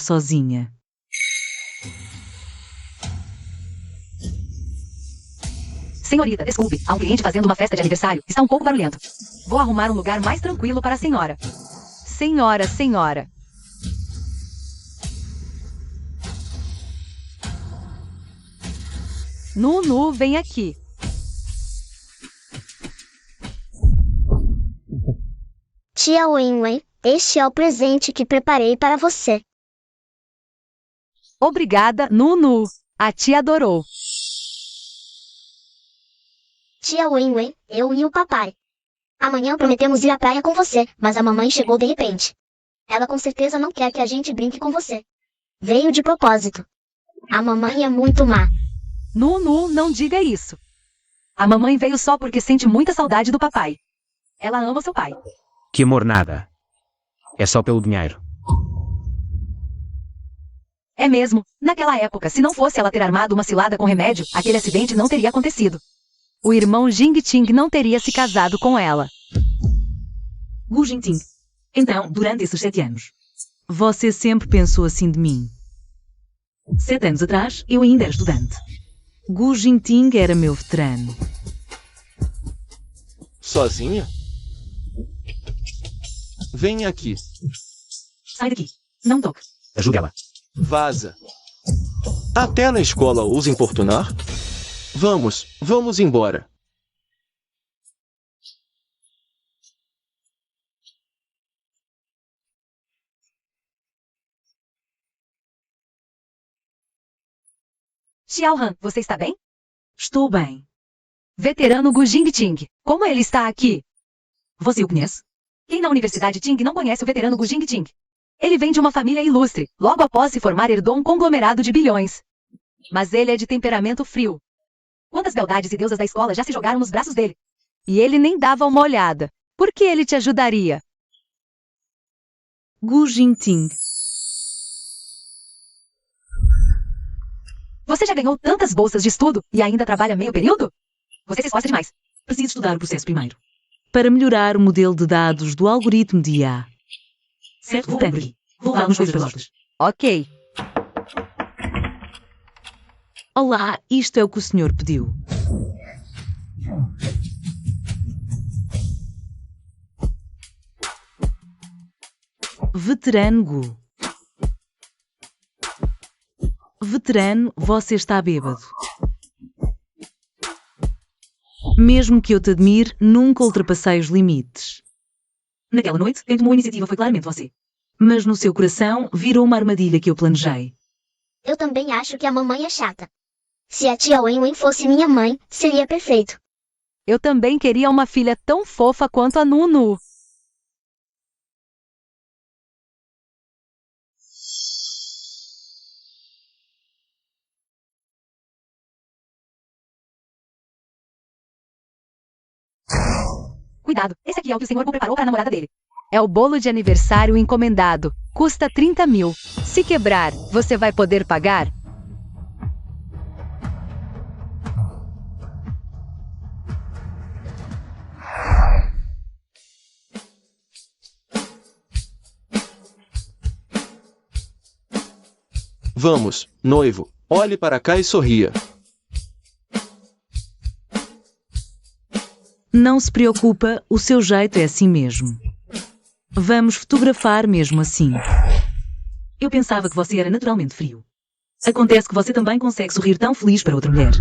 sozinha. Senhorita, desculpe, há um cliente fazendo uma festa de aniversário. Está um pouco barulhento. Vou arrumar um lugar mais tranquilo para a senhora. Senhora. Nunu, vem aqui. Tia Wenwen, este é o presente que preparei para você. Obrigada, Nunu. A tia adorou. Tia Wenwen, eu e o papai. Amanhã prometemos ir à praia com você, mas a mamãe chegou de repente. Ela com certeza não quer que a gente brinque com você. Veio de propósito. A mamãe é muito má. Nunu, não diga isso. A mamãe veio só porque sente muita saudade do papai. Ela ama seu pai. Que amor nada. É só pelo dinheiro. É mesmo. Naquela época, se não fosse ela ter armado uma cilada com remédio, aquele acidente não teria acontecido. O irmão Jing Ting não teria se casado com ela. Gu Jingting. Então, durante esses 7 anos. Você sempre pensou assim de mim. 7 anos atrás, eu ainda era estudante. Gu Jingting era meu veterano. Sozinha? Vem aqui. Sai daqui. Não toque. Ajude ela. Vaza. Até na escola ousa importunar? Vamos embora. Xiaohan, você está bem? Estou bem. Veterano Gu Jingting. Como ele está aqui? Você o conhece? Quem na Universidade Ting não conhece o veterano Gu Jingting? Ele vem de uma família ilustre. Logo após se formar, herdou um conglomerado de bilhões. Mas ele é de temperamento frio. Quantas beldades e deusas da escola já se jogaram nos braços dele? E ele nem dava uma olhada. Por que ele te ajudaria? Gu Jingting. Você já ganhou tantas bolsas de estudo e ainda trabalha meio período? Você se esforça demais. Preciso estudar o processo primeiro. Para melhorar o modelo de dados do algoritmo de IA. Certo, vou por aqui. Vou lá nos coisas pelas hortas. Ok. Olá, isto é o que o senhor pediu. Veterano Gu. Veterano, você está bêbado. Mesmo que eu te admire, nunca ultrapassei os limites. Naquela noite, quem tomou a iniciativa foi claramente você. Mas no seu coração virou uma armadilha que eu planejei. Eu também acho que a mamãe é chata. Se a tia Wenwen fosse minha mãe, seria perfeito. Eu também queria uma filha tão fofa quanto a Nunu. Cuidado, esse aqui é o que o senhor preparou para a namorada dele. É o bolo de aniversário encomendado. Custa 30 mil. Se quebrar, você vai poder pagar? Vamos, noivo, olhe para cá e sorria. Não se preocupa, o seu jeito é assim mesmo. Vamos fotografar mesmo assim. Eu pensava que você era naturalmente frio. Acontece que você também consegue sorrir tão feliz para outra mulher.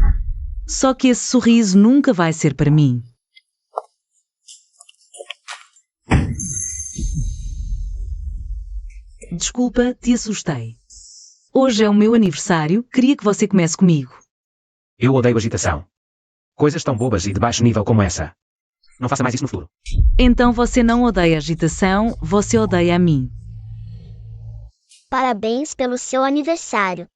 Só que esse sorriso nunca vai ser para mim. Desculpa, te assustei. Hoje é o meu aniversário, queria que você comece comigo. Eu odeio agitação. Coisas tão bobas e de baixo nível como essa. Não faça mais isso no futuro. Então você não odeia agitação, você odeia a mim. Parabéns pelo seu aniversário.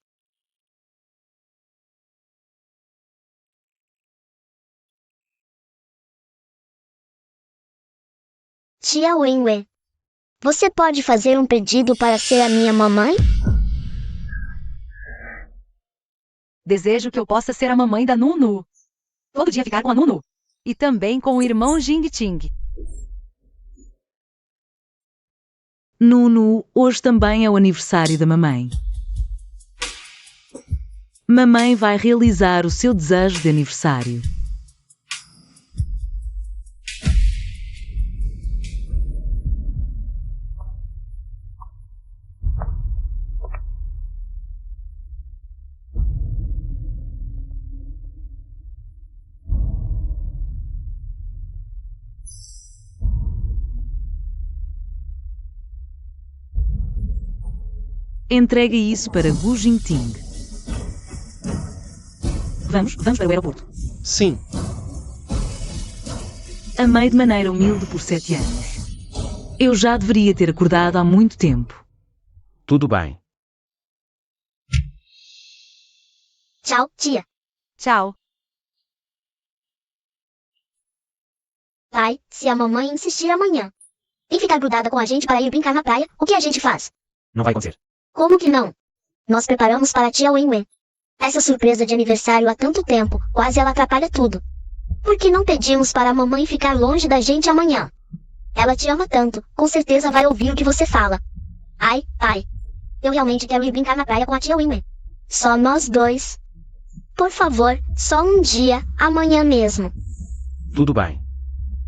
Tia Wenwen, você pode fazer um pedido para ser a minha mamãe? Desejo que eu possa ser a mamãe da Nunu. Todo dia ficar com a Nunu. E também com o irmão Jing Ting. Nunu, hoje também é o aniversário da mamãe. Mamãe vai realizar o seu desejo de aniversário. Entregue isso para Gu Jingting. Vamos para o aeroporto. Sim, Amei de maneira humilde por 7 anos. Eu já deveria ter acordado há muito tempo. Tudo bem. Tchau, tia. Tchau. Pai, se a mamãe insistir amanhã em ficar grudada com a gente para ir brincar na praia, o que a gente faz? Não vai acontecer. Como que não? Nós preparamos para a tia Wenwen essa surpresa de aniversário há tanto tempo, quase ela atrapalha tudo. Por que não pedimos para a mamãe ficar longe da gente amanhã? Ela te ama tanto, com certeza vai ouvir o que você fala. Ai, pai. Eu realmente quero ir brincar na praia com a tia Wenwen. Só nós dois. Por favor, só um dia, amanhã mesmo. Tudo bem.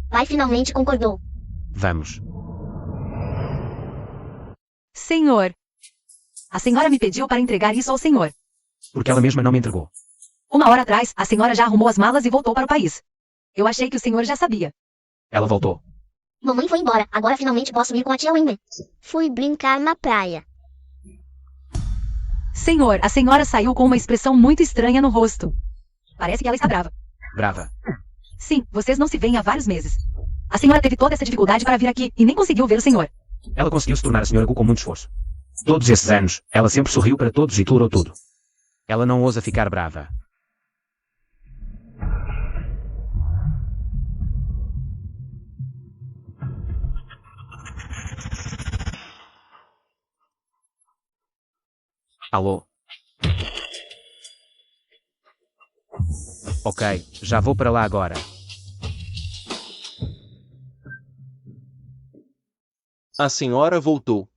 Pai finalmente concordou. Vamos. Senhor, A senhora me pediu para entregar isso ao senhor. Porque ela mesma não me entregou. 1 hora atrás, a senhora já arrumou as malas e voltou para o país. Eu achei que o senhor já sabia. Ela voltou. Mamãe foi embora, agora finalmente posso ir com a tia Wenwen. Fui brincar na praia. Senhor, a senhora saiu com uma expressão muito estranha no rosto. Parece que ela está brava. Brava. Sim, vocês não se veem há vários meses. A senhora teve toda essa dificuldade para vir aqui e nem conseguiu ver o senhor. Ela conseguiu se tornar a senhora Gu com muito esforço. Todos esses anos, ela sempre sorriu para todos e tolerou tudo. Ela não ousa ficar brava. Alô? Ok, já vou para lá agora. a senhora voltou.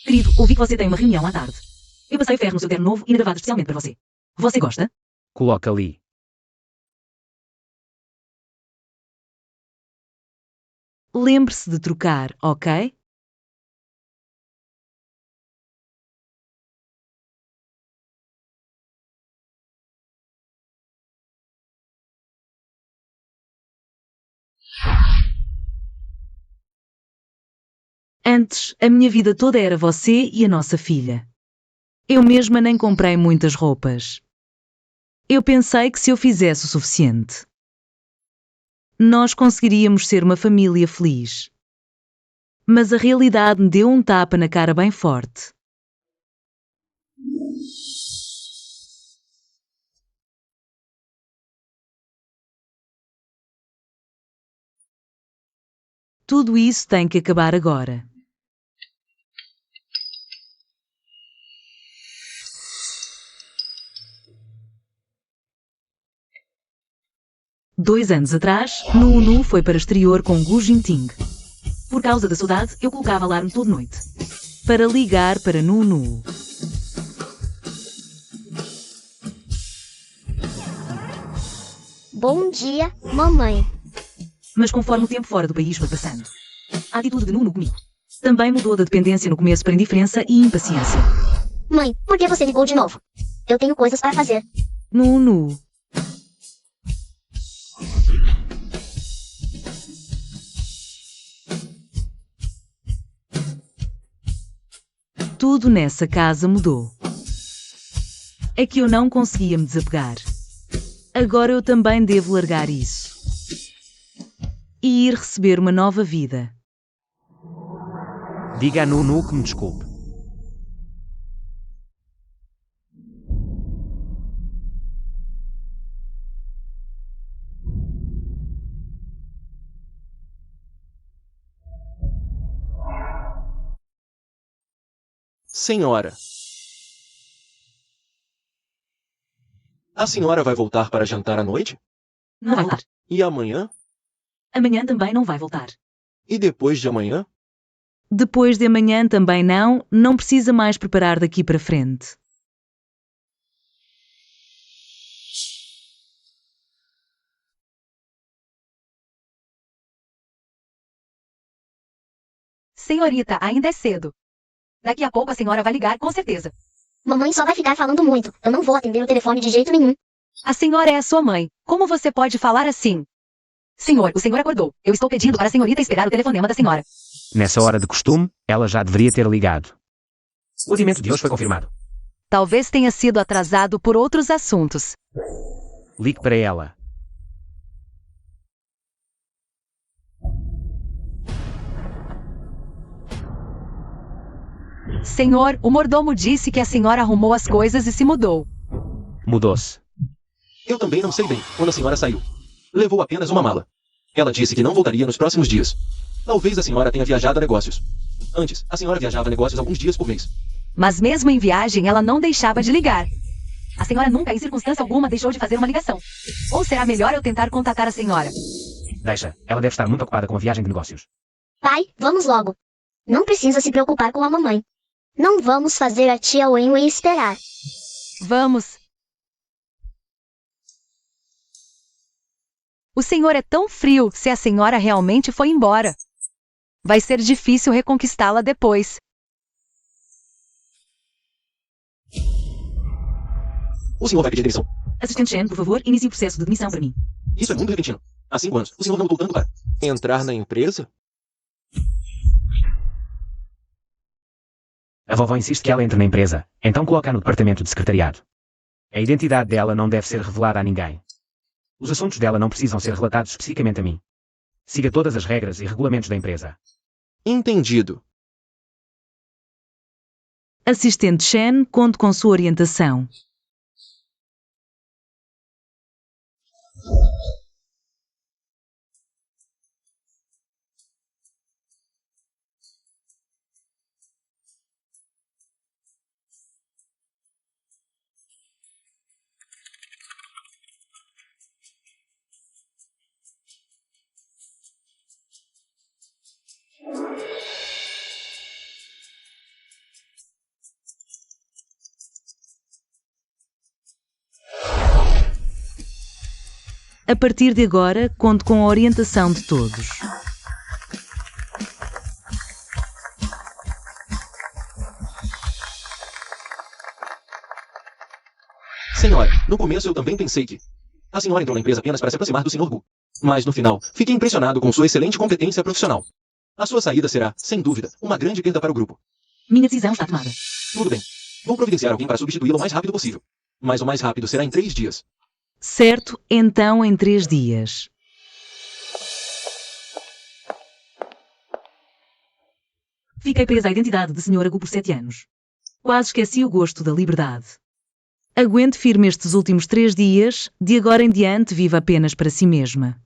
Querido, ouvi que você tem uma reunião à tarde. Eu passei o ferro no seu terno novo e gravado especialmente para você. Você gosta? Coloca ali. Lembre-se de trocar, ok? Antes, a minha vida toda era você e a nossa filha. Eu mesma nem comprei muitas roupas. Eu pensei que se eu fizesse o suficiente, nós conseguiríamos ser uma família feliz. Mas a realidade me deu um tapa na cara bem forte. Tudo isso tem que acabar agora. Dois anos atrás, Nunu foi para o exterior com Gu Jingting. Por causa da saudade, eu colocava alarme toda noite. Para ligar para Nunu. Bom dia, mamãe. Mas conforme o tempo fora do país foi passando, a atitude de Nunu comigo também mudou da dependência no começo para indiferença e impaciência. Mãe, por que você ligou de novo? Eu tenho coisas para fazer. Nunu. Tudo nessa casa mudou. É que eu não conseguia me desapegar. Agora eu também devo largar isso. E ir receber uma nova vida. Diga a Nunu que me desculpe. Senhora. A senhora vai voltar para jantar à noite? Não vai voltar. E amanhã? Amanhã também não vai voltar. E depois de amanhã? Depois de amanhã também não precisa mais preparar daqui para frente. Senhorita, ainda é cedo. Daqui a pouco a senhora vai ligar, com certeza. Mamãe só vai ficar falando muito. Eu não vou atender o telefone de jeito nenhum. A senhora é a sua mãe. Como você pode falar assim? Senhor, o senhor acordou. Eu estou pedindo para a senhorita esperar o telefonema da senhora. Nessa hora de costume, ela já deveria ter ligado. O adiamento de hoje foi confirmado. Talvez tenha sido atrasado por outros assuntos. Ligue para ela. Senhor, o mordomo disse que a senhora arrumou as coisas e se mudou. Mudou-se. Eu também não sei bem quando a senhora saiu. Levou apenas uma mala. Ela disse que não voltaria nos próximos dias. Talvez a senhora tenha viajado a negócios. Antes, a senhora viajava a negócios alguns dias por mês. Mas mesmo em viagem, ela não deixava de ligar. A senhora nunca, em circunstância alguma, deixou de fazer uma ligação. Ou será melhor eu tentar contatar a senhora? Deixa, ela deve estar muito ocupada com a viagem de negócios. Pai, vamos logo. Não precisa se preocupar com a mamãe. Não vamos fazer a tia Wenwei esperar. Vamos. O senhor é tão frio se a senhora realmente foi embora. Vai ser difícil reconquistá-la depois. O senhor vai pedir demissão. Assistente Shen, por favor, inicie o processo de demissão para mim. Isso é muito repentino. Há 5 anos, o senhor não lutou tanto para entrar na empresa? A vovó insiste que ela entre na empresa, então coloca-a no departamento de secretariado. A identidade dela não deve ser revelada a ninguém. Os assuntos dela não precisam ser relatados especificamente a mim. Siga todas as regras e regulamentos da empresa. Entendido. Assistente Shen, conte com sua orientação. A partir de agora, conte com a orientação de todos. Senhora, no começo eu também pensei que a senhora entrou na empresa apenas para se aproximar do Sr. Gu. Mas no final, fiquei impressionado com sua excelente competência profissional. A sua saída será, sem dúvida, uma grande perda para o grupo. Minha decisão está tomada. Tudo bem. Vou providenciar alguém para substituí-lo o mais rápido possível. Mas o mais rápido será em 3 dias. Certo, então em 3 dias. Fiquei presa à identidade de Sra. Gu por 7 anos. Quase esqueci o gosto da liberdade. Aguente firme estes últimos 3 dias, de agora em diante viva apenas para si mesma.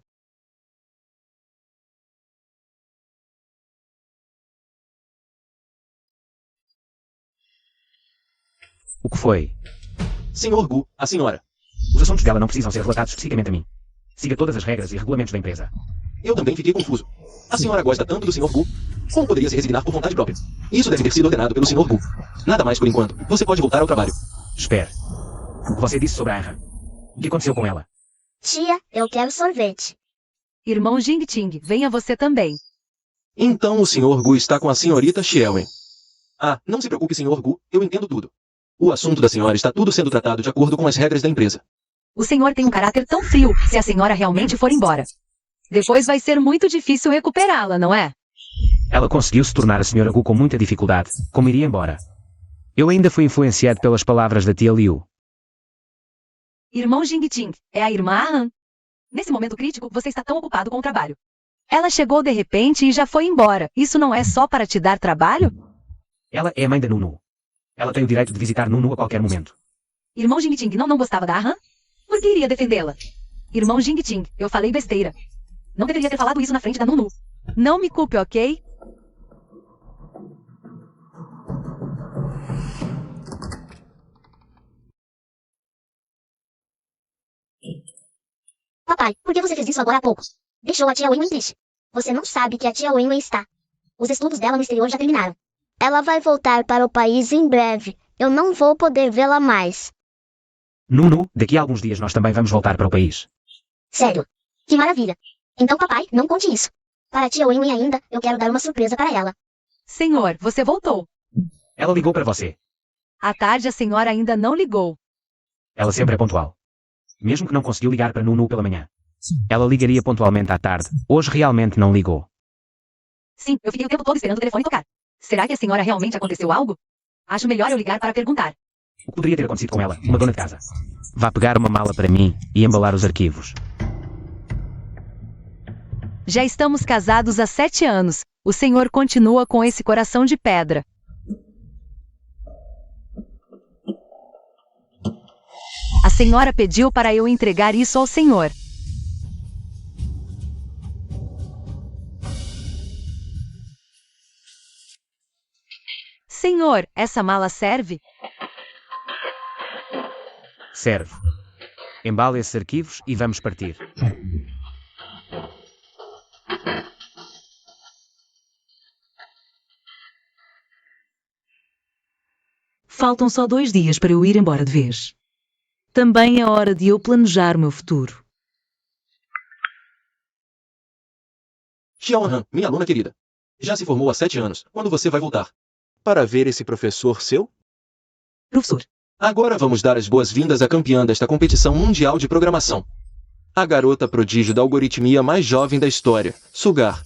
O que foi? Sr. Gu, a senhora. Os assuntos dela não precisam ser relatados especificamente a mim. Siga todas as regras e regulamentos da empresa. Eu também fiquei confuso. A senhora gosta tanto do Sr. Gu, como poderia se resignar por vontade própria? Isso deve ter sido ordenado pelo Sr. Gu. Nada mais por enquanto. Você pode voltar ao trabalho. Espere. O que você disse sobre a Anra? O que aconteceu com ela? Tia, eu quero sorvete. Irmão Jing Ting, venha você também. Então o Sr. Gu está com a senhorita Xiaowen. Ah, não se preocupe, Sr. Gu, eu entendo tudo. O assunto da senhora está tudo sendo tratado de acordo com as regras da empresa. O senhor tem um caráter tão frio se a senhora realmente for embora. Depois vai ser muito difícil recuperá-la, não é? Ela conseguiu se tornar a Sra. Gu com muita dificuldade, como iria embora. Eu ainda fui influenciado pelas palavras da tia Liu. Irmão Jing Ting, é a irmã Han. Nesse momento crítico, você está tão ocupado com o trabalho. Ela chegou de repente e já foi embora. Isso não é só para te dar trabalho? Ela é a mãe da Nunu. Ela tem o direito de visitar Nunu a qualquer momento. Irmão Jing Ting não gostava da Han? Por que iria defendê-la? Irmão Jing Ting, eu falei besteira. Não deveria ter falado isso na frente da Nunu. Não me culpe, ok? Papai, por que você fez isso agora há pouco? Deixou a tia Wenwen triste. Você não sabe que a tia Wenwen está. Os estudos dela no exterior já terminaram. Ela vai voltar para o país em breve. Eu não vou poder vê-la mais. Nunu, daqui a alguns dias nós também vamos voltar para o país. Sério? Que maravilha. Então, papai, não conte isso. Para a tia Wenwen ainda, eu quero dar uma surpresa para ela. Senhor, você voltou. Ela ligou para você. À tarde a senhora ainda não ligou. Ela sempre é pontual. Mesmo que não conseguiu ligar para Nunu pela manhã. Ela ligaria pontualmente à tarde. Hoje realmente não ligou. Sim, eu fiquei o tempo todo esperando o telefone tocar. Será que a senhora realmente aconteceu algo? Acho melhor eu ligar para perguntar. O que poderia ter acontecido com ela? Uma dona de casa. Vá pegar uma mala para mim e embalar os arquivos. Já estamos casados há 7 anos. O senhor continua com esse coração de pedra. A senhora pediu para eu entregar isso ao senhor. Senhor, essa mala serve? Serve. Embala esses arquivos e vamos partir. Faltam só 2 dias para eu ir embora de vez. Também é hora de eu planejar o meu futuro. Xiao Han, minha aluna querida. Já se formou há 7 anos. Quando você vai voltar? Para ver esse professor seu? Professor, Agora vamos dar as boas-vindas à campeã desta competição mundial de programação. A garota prodígio da algoritmia mais jovem da história, Sugar.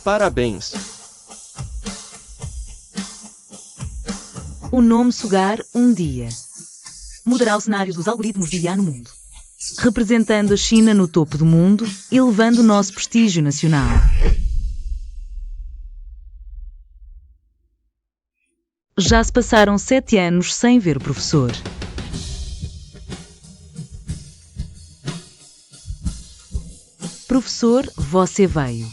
Parabéns. o nome Sugar um dia mudará o cenário dos algoritmos de IA no mundo, representando a China no topo do mundo e elevando o nosso prestígio nacional. Já se passaram 7 anos sem ver o professor. Professor, você veio.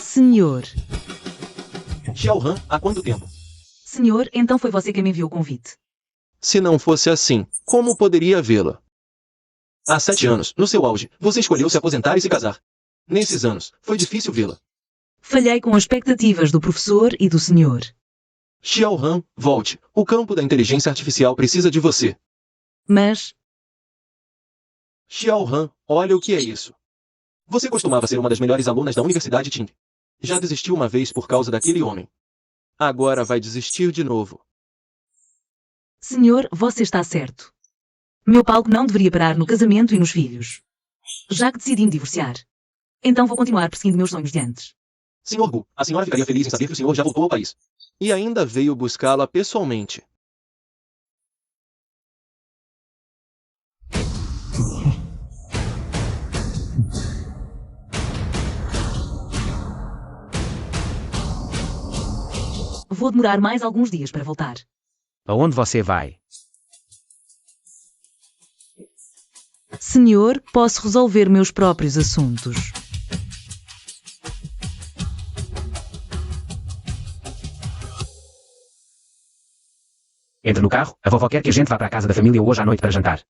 Senhor. Xiao Han, há quanto tempo? Senhor, então foi você quem me enviou o convite. Se não fosse assim, como poderia vê-la? Há 7 anos, no seu auge, você escolheu se aposentar e se casar. Nesses anos, foi difícil vê-la. Falhei com as expectativas do professor e do senhor. Xiao Han, volte. O campo da inteligência artificial precisa de você. Mas, Xiao Han, olha o que é isso. Você costumava ser uma das melhores alunas da Universidade Ting. Já desistiu uma vez por causa daquele homem. Agora vai desistir de novo. senhor, você está certo. Meu palco não deveria parar no casamento e nos filhos. Já que decidi me divorciar, então vou continuar perseguindo meus sonhos de antes. Senhor Gu, a senhora ficaria feliz em saber que o senhor já voltou ao país. E ainda veio buscá-la pessoalmente. Vou demorar mais alguns dias para voltar. Aonde você vai? Senhor, posso resolver meus próprios assuntos. Entre no carro, a vovó quer que a gente vá para a casa da família hoje à noite para jantar.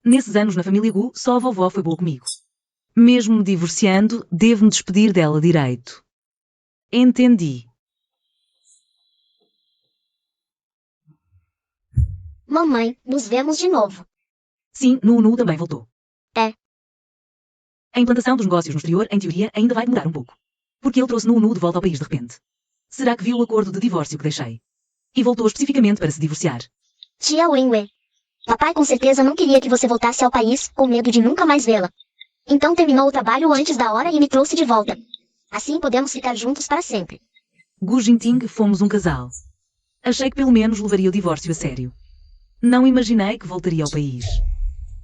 Nesses anos na família Gu, só a vovó foi boa comigo. Mesmo me divorciando, devo-me despedir dela direito. Entendi. Mamãe, nos vemos de novo. Sim, Nunu também voltou. É. A implantação dos negócios no exterior, em teoria, ainda vai demorar um pouco. Porque ele trouxe Nunu de volta ao país de repente. Será que viu o acordo de divórcio que deixei? E voltou especificamente para se divorciar. Tia Wenwen. Papai com certeza não queria que você voltasse ao país, com medo de nunca mais vê-la. Então terminou o trabalho antes da hora e me trouxe de volta. Assim podemos ficar juntos para sempre. Gu Jinting, fomos um casal. Achei que pelo menos levaria o divórcio a sério. Não imaginei que voltaria ao país.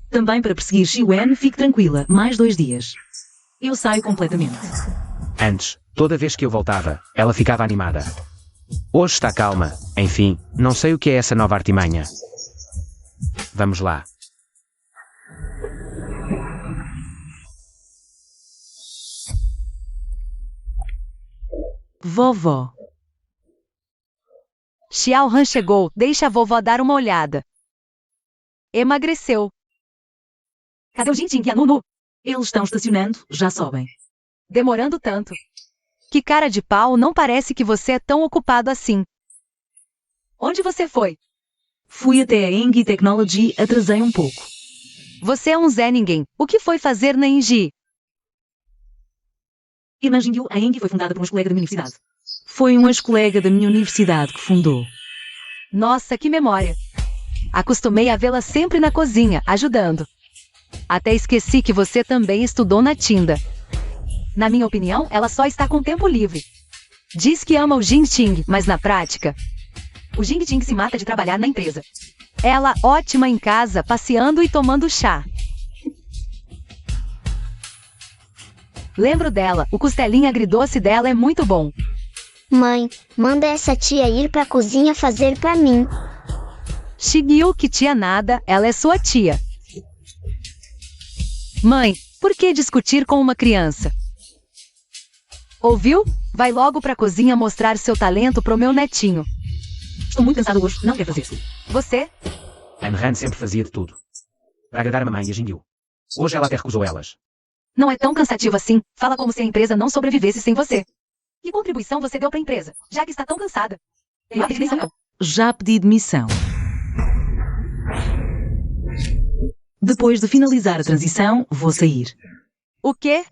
Também para perseguir Xi Wen, fique tranquila, mais 2 dias. Eu saio completamente. Antes, toda vez que eu voltava, ela ficava animada. Hoje está calma. Enfim, não sei o que é essa nova artimanha. Vamos lá. Vovó. Xiao Han chegou, deixa a vovó dar uma olhada. Emagreceu. Cadê o Jing e a Nunu? Eles estão estacionando, já sobem. Demorando tanto. Que cara de pau, não parece que você é tão ocupado assim. Onde você foi? Fui até a Engie Technology, atrasei um pouco. Você é um Zé Ninguém. O que foi fazer na Engie? Irmã Jingyu, a Engie foi fundada por um ex-colega da minha universidade. Foi um ex-colega da minha universidade que fundou. Nossa, que memória. Acostumei a vê-la sempre na cozinha, ajudando. Até esqueci que você também estudou na Tinda. Na minha opinião, ela só está com tempo livre. Diz que ama o Jing Ting, mas na prática... O Jing Ting se mata de trabalhar na empresa. Ela ótima em casa, passeando e tomando chá. Lembro dela, o costelinho agridoce dela é muito bom. Mãe, manda essa tia ir pra cozinha fazer pra mim. Shigyu, que tia nada, ela é sua tia. Mãe, por que discutir com uma criança? Ouviu? Vai logo pra cozinha mostrar seu talento pro meu netinho. Estou muito cansado hoje, não quero fazer isso. Você? Ayn Rand sempre fazia de tudo. Para agradar a mamãe e a Jingyu. Hoje ela até recusou elas. Não é tão cansativo assim. Fala como se a empresa não sobrevivesse sem você. Que contribuição você deu para a empresa, já que está tão cansada? Eu pedi demissão. Já pedi demissão. Depois de finalizar a transição, vou sair. O quê?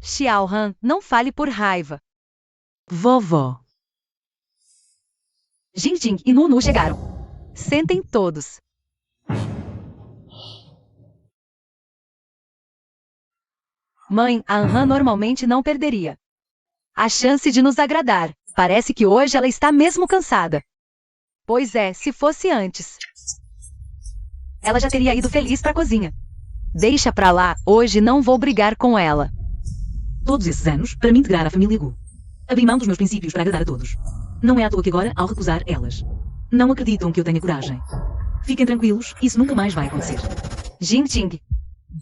Xiao Han, não fale por raiva. Vovó. Jing Ting e Nunu chegaram. Sentem todos. Mãe, a Han normalmente não perderia a chance de nos agradar. Parece que hoje ela está mesmo cansada. Pois é, se fosse antes. Ela já teria ido feliz para a cozinha. Deixa pra lá, hoje não vou brigar com ela. Todos esses anos, para me integrar à família Gu. Abri mão dos meus princípios para agradar a todos. Não é à toa que agora, ao recusar elas, não acreditam que eu tenha coragem. Fiquem tranquilos, isso nunca mais vai acontecer. Jing Ting.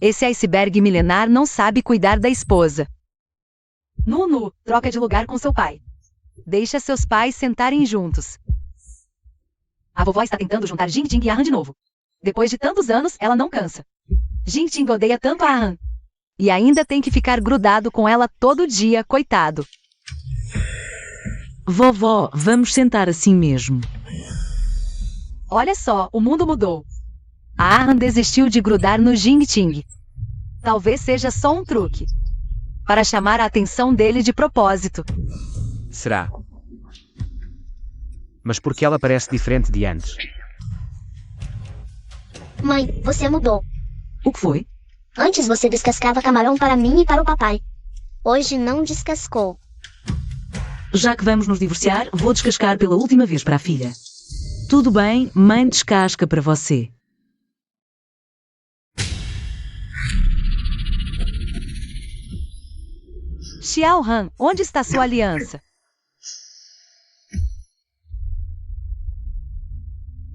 Esse iceberg milenar não sabe cuidar da esposa. Nunu, troca de lugar com seu pai. Deixa seus pais sentarem juntos. A vovó está tentando juntar Jing Ting e a Han de novo. Depois de tantos anos, ela não cansa. Jing Ting odeia tanto a Han. E ainda tem que ficar grudado com ela todo dia, coitado. Vovó, vamos sentar assim mesmo. Olha só, o mundo mudou. A Han desistiu de grudar no Jing Ting. Talvez seja só um truque. Para chamar a atenção dele de propósito. Será? Mas por que ela parece diferente de antes? Mãe, você mudou. O que foi? Antes você descascava camarão para mim e para o papai. Hoje não descascou. Já que vamos nos divorciar, vou descascar pela última vez para a filha. Tudo bem, mãe descasca para você. Xiao Han, onde está sua aliança?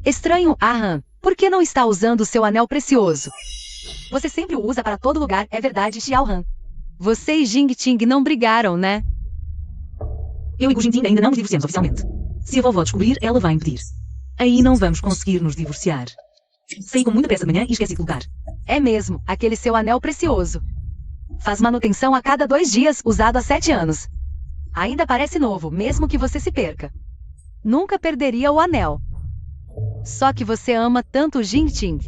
Estranho, Han. Por que não está usando seu anel precioso? Você sempre o usa para todo lugar, é verdade, Xiao Han. Você e Jing Ting não brigaram, né? Eu e Gu Jingting ainda não nos divorciamos oficialmente. Se a vovó descobrir, ela vai impedir. Aí não vamos conseguir nos divorciar. Saí com muita pressa de manhã e esqueci de colocar. É mesmo, aquele seu anel precioso. Faz manutenção a cada 2 dias, usado há 7 anos. Ainda parece novo, mesmo que você se perca. Nunca perderia o anel. Só que você ama tanto Jing Ting.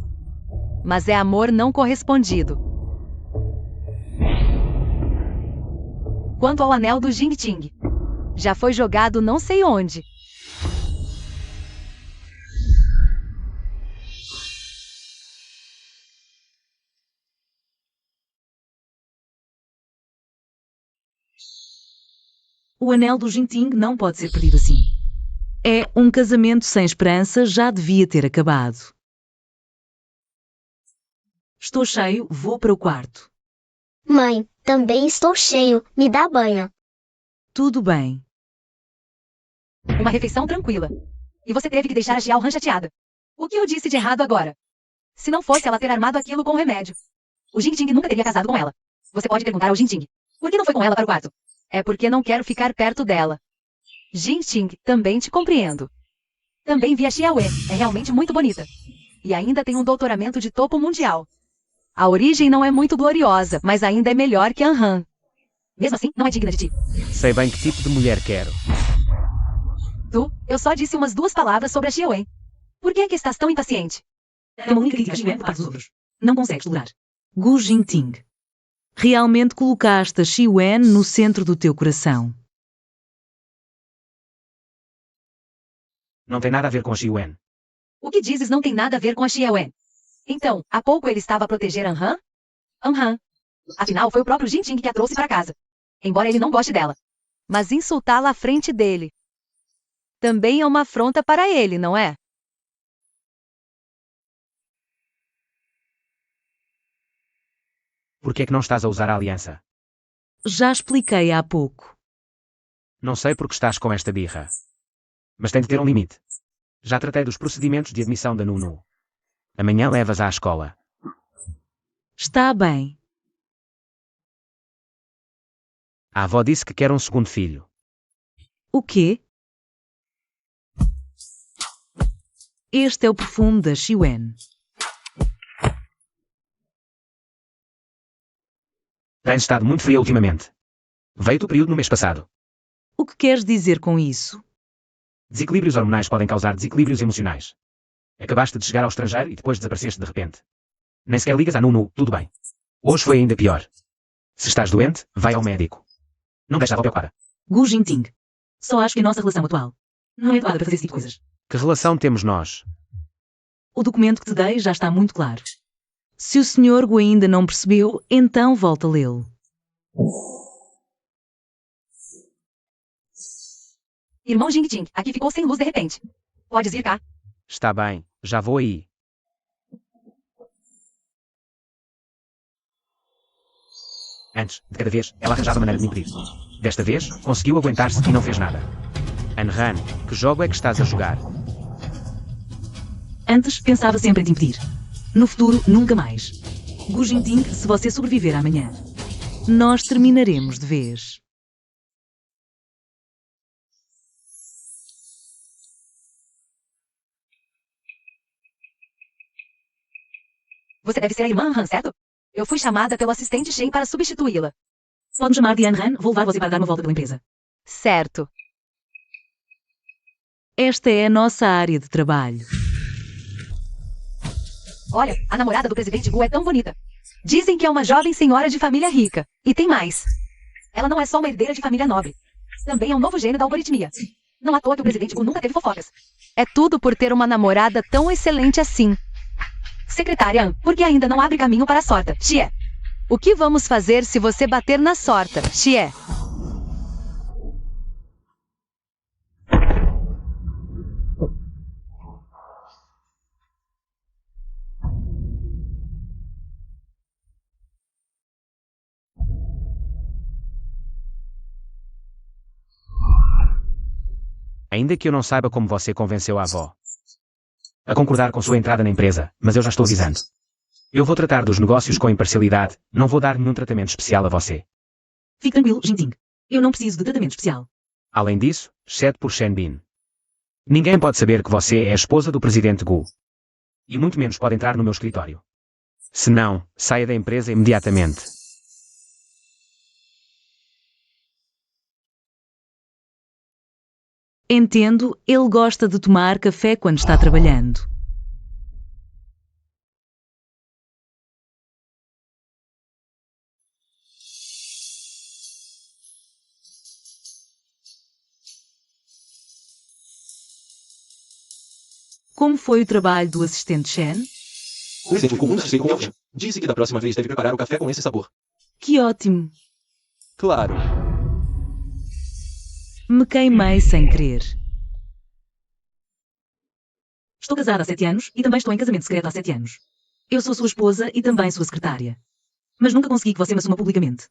Mas é amor não correspondido. Quanto ao anel do Jing Ting, já foi jogado não sei onde. O anel do Jingting não pode ser perdido assim. É um casamento sem esperança, já devia ter acabado. Estou cheio, vou para o quarto. Mãe, também estou cheio, me dá banho. Tudo bem. Uma refeição tranquila. E você teve que deixar a Xiao Han chateada. O que eu disse de errado agora? Se não fosse ela ter armado aquilo com o remédio. O Jing Ting nunca teria casado com ela. Você pode perguntar ao Jing Ting. Por que não foi com ela para o quarto? É porque não quero ficar perto dela. Jing-Ting, também te compreendo. Também vi a Xia Wen, é realmente muito bonita. E ainda tem um doutoramento de topo mundial. A origem não é muito gloriosa, mas ainda é melhor que Han. Mesmo assim, não é digna de ti. Sei bem que tipo de mulher quero. Eu só disse umas 2 palavras sobre a Xia Wen. Por que é que estás tão impaciente? É uma única crítica a Xi Wen por parte dos outros. Não consegues tolerar. Gu Jingting. Realmente colocaste a Xi Wen no centro do teu coração. Não tem nada a ver com a Xiwen. O que dizes não tem nada a ver com a Xia Wen. Então, há pouco ele estava a proteger Han? Han. Afinal, foi o próprio Jing-Ting que a trouxe para casa. Embora ele não goste dela. Mas insultá-la à frente dele também é uma afronta para ele, não é? Por que é que não estás a usar a aliança? Já expliquei há pouco. Não sei porque estás com esta birra. Mas tem de ter um limite. Já tratei dos procedimentos de admissão da Nunu. Amanhã levas à escola. Está bem. A avó disse que quer um segundo filho. O quê? Este é o perfume da Xi Wen. Tens estado muito fria ultimamente. Veio do período no mês passado. O que queres dizer com isso? Desequilíbrios hormonais podem causar desequilíbrios emocionais. Acabaste de chegar ao estrangeiro e depois desapareceste de repente. Nem sequer ligas à Nunu, tudo bem. Hoje foi ainda pior. Se estás doente, vai ao médico. Não deixa a avó preocupada. Gu Jingting. Só acho que a nossa relação atual não é adequada para fazer esse tipo de coisas. Que relação temos nós? O documento que te dei já está muito claro. Se o Sr. Gu ainda não percebeu, então volta a lê-lo. Irmão Jing-Ting, aqui ficou sem luz de repente. Podes vir cá. Está bem, já vou aí. Antes, de cada vez, ela arranjava maneira de me impedir. Desta vez, conseguiu aguentar-se e não fez nada. Anran, que jogo é que estás a jogar? Antes, pensava sempre em te impedir. No futuro, nunca mais. Gu Jingting, se você sobreviver amanhã, nós terminaremos de vez. Você deve ser a irmã Han, certo? Eu fui chamada pelo assistente Shen para substituí-la. Pode-me chamar de Han, vou levar você para dar uma volta pela empresa. Certo. Esta é a nossa área de trabalho. Olha, a namorada do presidente Gu é tão bonita. Dizem que é uma jovem senhora de família rica. E tem mais. Ela não é só uma herdeira de família nobre. Também é um novo gênio da algoritmia. Não à toa que o presidente Gu nunca teve fofocas. É tudo por ter uma namorada tão excelente assim. Secretária, por que ainda não abre caminho para a sorte? Xie. O que vamos fazer se você bater na sorte, Xie? Ainda que eu não saiba como você convenceu a avó a concordar com sua entrada na empresa, mas eu já estou avisando. Eu vou tratar dos negócios com imparcialidade, não vou dar nenhum tratamento especial a você. Fique tranquilo, Jingting. Eu não preciso de tratamento especial. Além disso, exceto por Shen Bin. Ninguém pode saber que você é a esposa do presidente Gu. E muito menos pode entrar no meu escritório. Se não, saia da empresa imediatamente. Entendo, ele gosta de tomar café quando está trabalhando. Como foi o trabalho do assistente Shen? Me senti com muito sossego com alguém. Disse que da próxima vez deve preparar o café com esse sabor. Que ótimo! Claro. Me queimei sem querer. Estou casada há 7 anos e também estou em casamento secreto há 7 anos. Eu sou sua esposa e também sua secretária. Mas nunca consegui que você me assuma publicamente.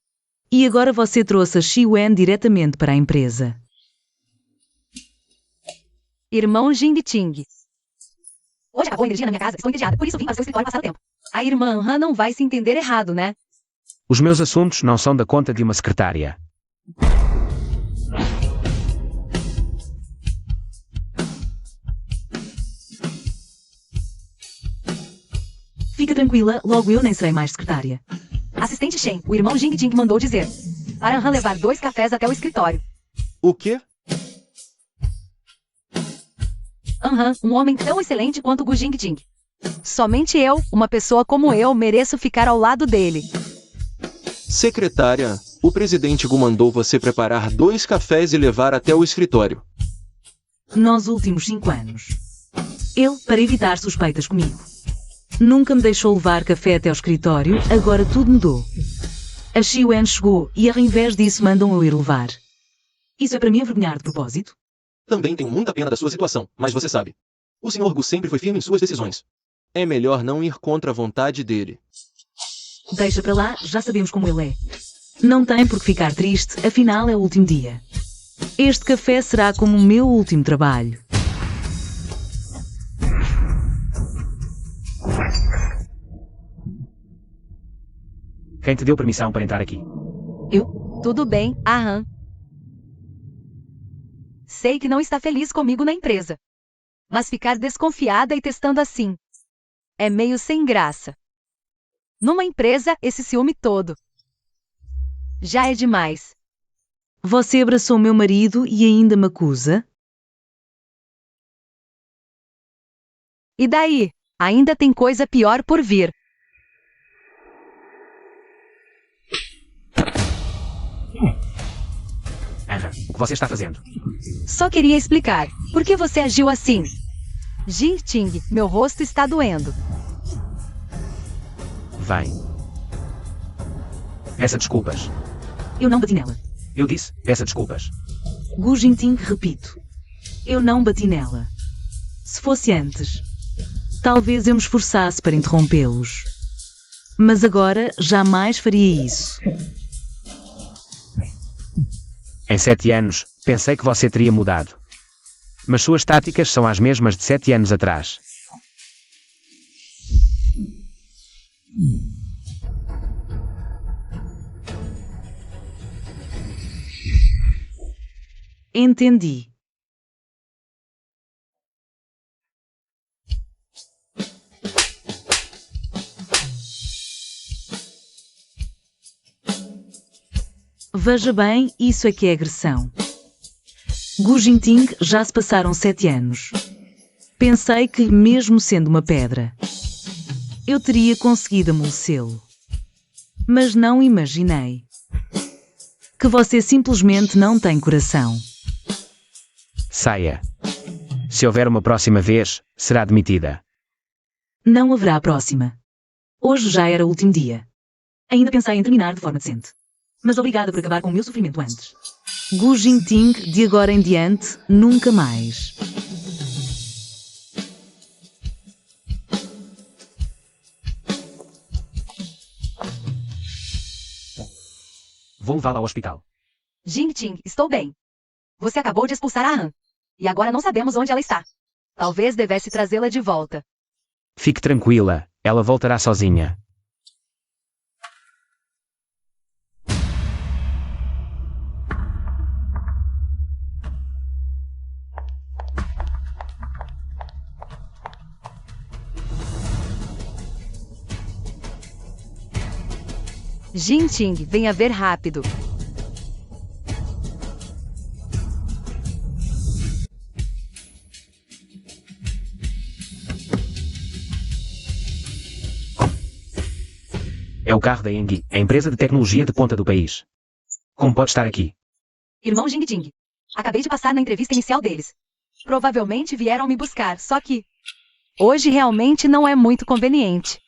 E agora você trouxe a Xi Wen diretamente para a empresa. Irmão Jing-Ting. Hoje acabou a energia na minha casa, estou entediada, por isso vim para o seu escritório passar o tempo. A irmã Han não vai se entender errado, né? Os meus assuntos não são da conta de uma secretária. tranquila, logo eu nem serei mais secretária. Assistente Shen, o irmão Jing Jing mandou dizer. Para Han levar 2 cafés até o escritório. O quê? Han, um homem tão excelente quanto Gu Jing Jing. Somente eu, uma pessoa como eu, mereço ficar ao lado dele. Secretária, o presidente Gu mandou você preparar 2 cafés e levar até o escritório. Nos últimos 5 anos. Ele, para evitar suspeitas comigo, nunca me deixou levar café até ao escritório, agora tudo mudou. A Xiwen chegou e, ao invés disso, mandam eu ir levar. Isso é para me envergonhar de propósito? Também tenho muita pena da sua situação, mas você sabe. O Sr. Gu sempre foi firme em suas decisões. É melhor não ir contra a vontade dele. Deixa para lá, já sabemos como ele é. Não tem por que ficar triste, afinal é o último dia. Este café será como o meu último trabalho. Quem te deu permissão para entrar aqui? Tudo bem, Han. Sei que não está feliz comigo na empresa. Mas ficar desconfiada e testando assim. É meio sem graça. Numa empresa, esse ciúme todo. Já é demais. Você abraçou meu marido e ainda me acusa? E daí? Ainda tem coisa pior por vir. Anhan, o que você está fazendo? Só queria explicar. Por que você agiu assim? Jing Ting, meu rosto está doendo. Vem. Peça desculpas. Eu não bati nela. Eu disse, peça desculpas. Gu Jingting, repito. Eu não bati nela. Se fosse antes, talvez eu me esforçasse para interrompê-los. Mas agora jamais faria isso. Em 7 anos, pensei que você teria mudado. Mas suas táticas são as mesmas de 7 anos atrás. Entendi. Veja bem, isso é que é agressão. Gu Jingting, já se passaram 7 anos. Pensei que, mesmo sendo uma pedra, eu teria conseguido amolecê-lo. Mas não imaginei que você simplesmente não tem coração. Saia. Se houver uma próxima vez, será demitida. Não haverá próxima. Hoje já era o último dia. Ainda pensei em terminar de forma decente. Mas obrigada por acabar com o meu sofrimento antes. Gu Jingting, de agora em diante, nunca mais. Vou levá-la ao hospital. Jing Ting, estou bem. Você acabou de expulsar a Han. E agora não sabemos onde ela está. Talvez devesse trazê-la de volta. Fique tranquila, ela voltará sozinha. Jing Ting, venha ver rápido. É o carro da Engie, a empresa de tecnologia de ponta do país. Como pode estar aqui? Irmão Jing Jing. Acabei de passar na entrevista inicial deles. Provavelmente vieram me buscar, só que... Hoje realmente não é muito conveniente.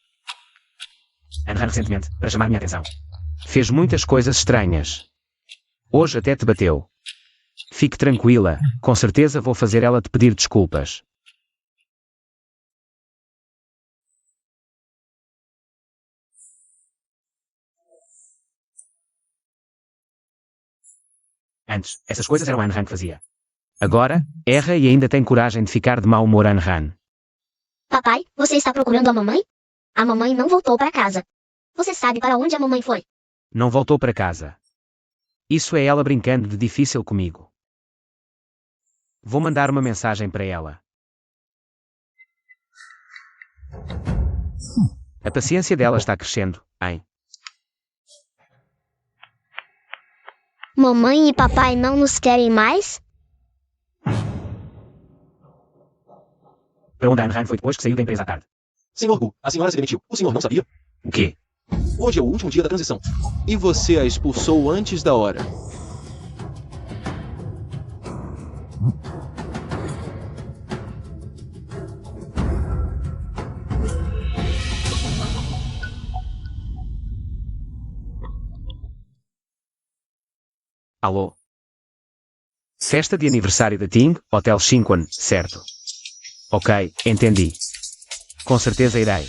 Anhan recentemente, para chamar minha atenção. Fez muitas coisas estranhas. Hoje até te bateu. Fique tranquila, com certeza vou fazer ela te pedir desculpas. Antes, essas coisas eram Anhan que fazia. Agora, erra e ainda tem coragem de ficar de mau humor Anhan. Papai, você está procurando a mamãe? A mamãe não voltou para casa. Você sabe para onde a mamãe foi? Não voltou para casa. Isso é ela brincando de difícil comigo. Vou mandar uma mensagem para ela. A paciência dela está crescendo, hein? Mamãe e papai não nos querem mais? Para onde a Anne foi depois que saiu da empresa à tarde? Senhor Gu, a senhora se demitiu. O senhor não sabia? O quê? Hoje é o último dia da transição. E você a expulsou antes da hora. Alô? Festa de aniversário da Ting, Hotel Shinquan, certo? Ok, entendi. Com certeza irei.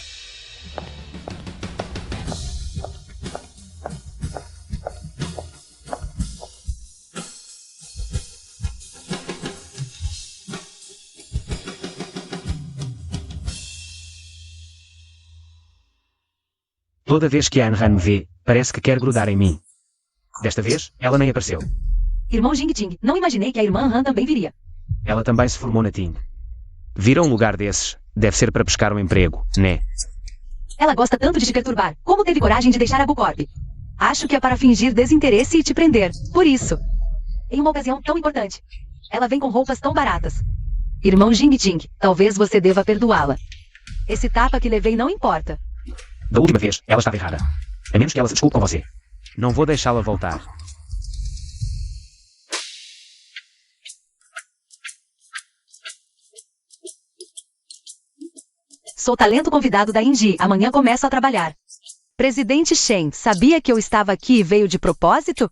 Toda vez que a Anne me vê, parece que quer grudar em mim. Desta vez, ela nem apareceu. Irmão Jing Ting, não imaginei que a irmã Han também viria. Ela também se formou na Ting. Vir a um lugar desses, deve ser para buscar um emprego, né? Ela gosta tanto de te perturbar. Como teve coragem de deixar a Bucorp? Acho que é para fingir desinteresse e te prender. Por isso. Em uma ocasião tão importante. Ela vem com roupas tão baratas. Irmão Jing Ting, talvez você deva perdoá-la. Esse tapa que levei não importa. Da última vez, ela estava errada. A menos que ela se desculpe com você. Não vou deixá-la voltar. Sou talento convidado da Inji. Amanhã começo a trabalhar. Presidente Shen, sabia que eu estava aqui e veio de propósito?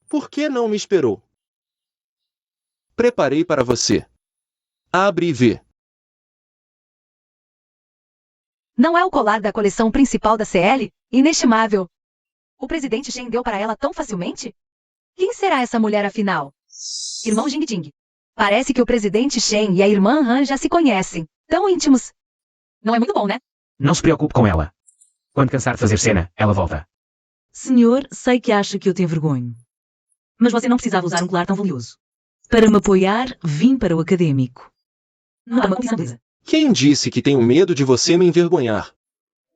Por que não me esperou? Preparei para você. Abre e vê. Não é o colar da coleção principal da CL? Inestimável. O presidente Shen deu para ela tão facilmente? Quem será essa mulher afinal? Irmão Jing Ting. Parece que o presidente Shen e a irmã Han já se conhecem. Tão íntimos. Não é muito bom, né? Não se preocupe com ela. Quando cansar de fazer cena, ela volta. Senhor, sei que acha que eu te envergonho. Mas você não precisava usar um colar tão valioso. Para me apoiar, vim para o acadêmico. Não há uma comissão beleza. Quem disse que tenho medo de você me envergonhar?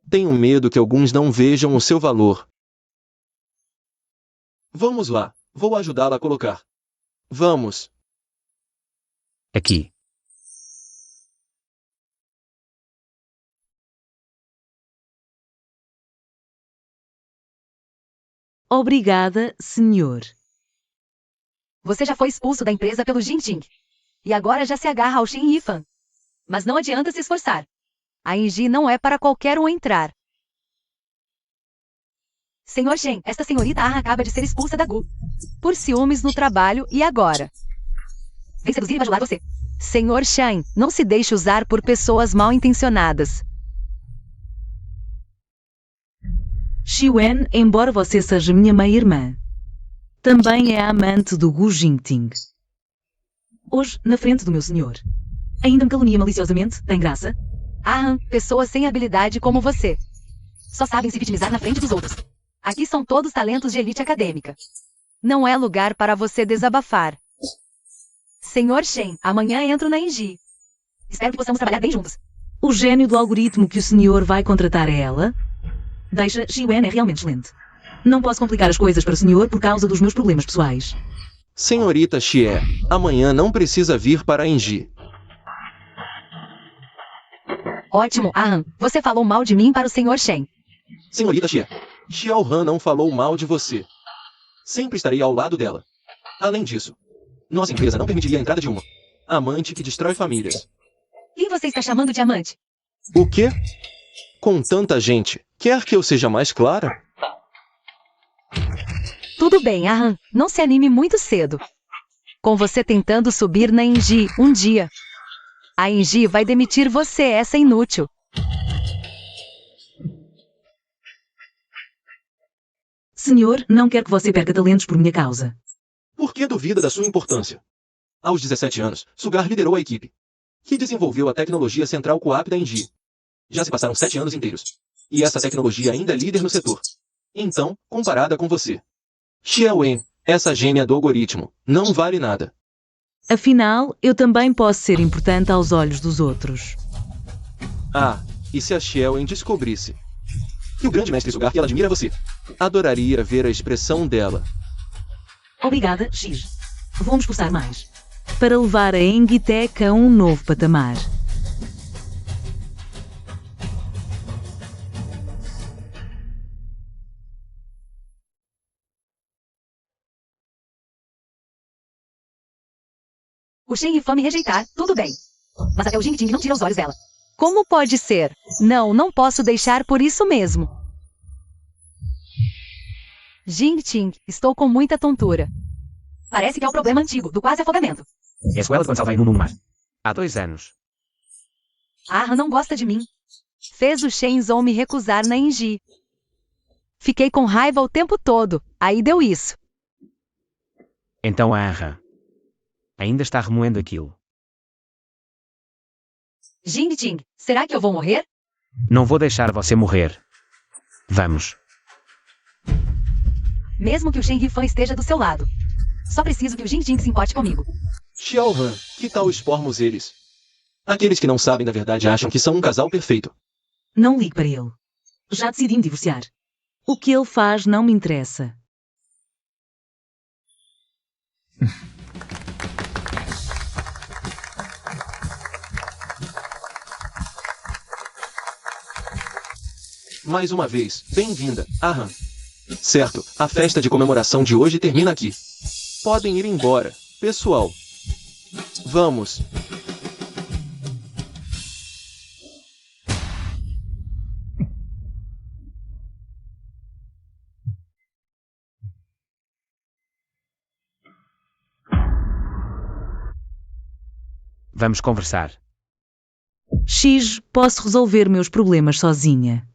Tenho medo que alguns não vejam o seu valor. Vamos lá, vou ajudá-la a colocar. Vamos. Aqui. Obrigada, senhor. Você já foi expulso da empresa pelo Jing Ting. E agora já se agarra ao Shen Yifan. Mas não adianta se esforçar. A Inji não é para qualquer um entrar. Senhor Shen, esta senhorita Ah acaba de ser expulsa da Gu. Por ciúmes no trabalho e agora? Vem seduzir e bajular você. Senhor Shen, não se deixe usar por pessoas mal intencionadas. Xiwen, embora você seja minha meia-irmã, também é a amante do Gu Jingting. Hoje, na frente do meu senhor. Ainda me calunia maliciosamente? Tem graça? Ah, pessoas sem habilidade como você. Só sabem se vitimizar na frente dos outros. Aqui são todos talentos de elite acadêmica. Não é lugar para você desabafar. Senhor Shen, amanhã entro na Inji. Espero que possamos trabalhar bem juntos. O gênio do algoritmo que o senhor vai contratar é ela? Deixa, Xiwen é realmente excelente. Não posso complicar as coisas para o senhor por causa dos meus problemas pessoais. Senhorita Xie, amanhã não precisa vir para a Engie. Ótimo, Ahan. Você falou mal de mim para o Senhor Shen. Senhorita Xie, Xiao Han não falou mal de você. Sempre estarei ao lado dela. Além disso, nossa empresa não permitiria a entrada de uma amante que destrói famílias. Quem você está chamando de amante? O quê? Com tanta gente, quer que eu seja mais clara? Tudo bem, Ahan. Não se anime muito cedo. Com você tentando subir na Inji um dia. A Inji vai demitir você, essa inútil. Senhor, não quero que você perca talentos por minha causa. Por que duvida da sua importância? Aos 17 anos, Sugar liderou a equipe. que desenvolveu a tecnologia Central Co-op da Engie. Já se passaram 7 anos inteiros. E essa tecnologia ainda é líder no setor. Então, comparada com você. Xiaowen, essa gênia do algoritmo, não vale nada. Afinal, eu também posso ser importante aos olhos dos outros. Ah, e se a Xiaowen descobrisse que o grande mestre Sugar que ela admira você? Adoraria ver a expressão dela. Obrigada, X. Vou me esforçar mais. Para levar a Engitech a um novo patamar. O Shen Yifan me rejeitar, tudo bem. Mas até o Jing Jing não tira os olhos dela. Como pode ser? Não, não posso deixar por isso mesmo. Jing Ting, estou com muita tontura. Parece que é o problema antigo, do quase afogamento. É a sequela de quando salvei no mar. Há 2 anos. A Han não gosta de mim. Fez o Shen Zhou me recusar na Engie. Fiquei com raiva o tempo todo, aí deu isso. Então a Anra ainda está remoendo aquilo. Jing Jing, será que eu vou morrer? Não vou deixar você morrer. Vamos. Mesmo que o Shen Yifan esteja do seu lado. Só preciso que o Jing Jing se importe comigo. Xiaohan, que tal expormos eles? Aqueles que não sabem da verdade acham que são um casal perfeito. Não ligue para ele. Já decidi me divorciar. O que ele faz não me interessa. Mais uma vez, bem-vinda, Ahan. Certo, a festa de comemoração de hoje termina aqui. Podem ir embora, pessoal. Vamos. Vamos conversar. X, posso resolver meus problemas sozinha.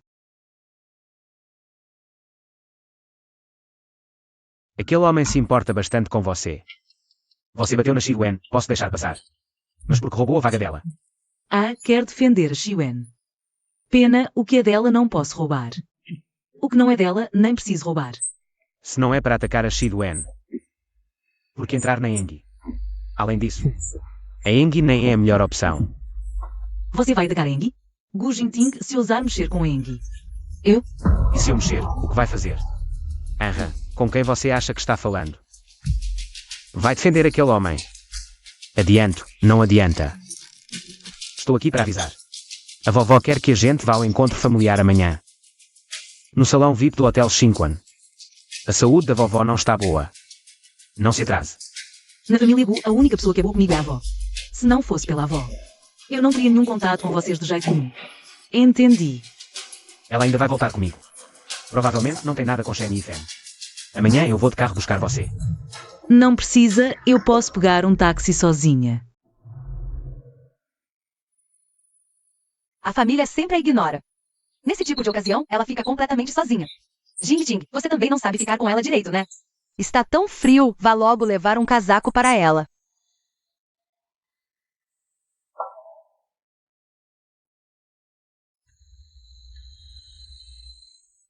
Aquele homem se importa bastante com você. Você bateu na Xiwen, posso deixar passar. Mas porque roubou a vaga dela. A quer defender a Xiwen. Pena, o que é dela não posso roubar. O que não é dela, nem preciso roubar. Se não é para atacar a Xiwen. Porque entrar na Engie. Além disso, a Engie nem é a melhor opção. Você vai atacar a Engie? Gu Jingting se ousar mexer com a Engie. E se eu mexer, o que vai fazer? Anra, com quem você acha que está falando? Vai defender aquele homem. Adianto, não adianta. Estou aqui para avisar. A vovó quer que a gente vá ao encontro familiar amanhã. No salão VIP do Hotel Xinquan. A saúde da vovó não está boa. Não se atrase. Na família Gu, a única pessoa que é boa comigo é a avó. Se não fosse pela avó, eu não teria nenhum contato com vocês de jeito nenhum. Entendi. Ela ainda vai voltar comigo. Provavelmente não tem nada com Shen Yifan. Amanhã eu vou de carro buscar você. Não precisa, eu posso pegar um táxi sozinha. A família sempre a ignora. Nesse tipo de ocasião, ela fica completamente sozinha. Jing Jing, você também não sabe ficar com ela direito, né? Está tão frio, vá logo levar um casaco para ela.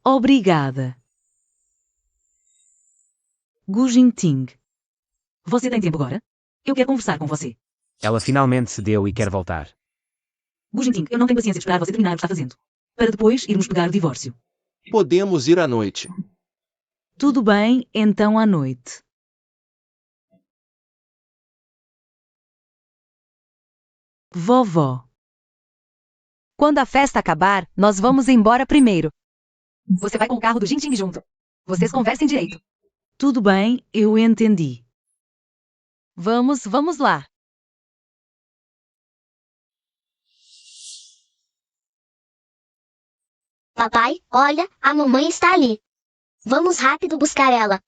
Obrigada. Gu Jingting. Você tem tempo agora? Eu quero conversar com você. Ela finalmente cedeu e quer voltar. Gu Jingting, eu não tenho paciência de esperar você terminar o que está fazendo. Para depois irmos pegar o divórcio. Podemos ir à noite. Tudo bem, então à noite. Vovó. Quando a festa acabar, nós vamos embora primeiro. Você vai com o carro do Jing Jing junto. Vocês conversem direito. Tudo bem, eu entendi. Vamos lá. Papai, olha, a mamãe está ali. Vamos rápido buscar ela.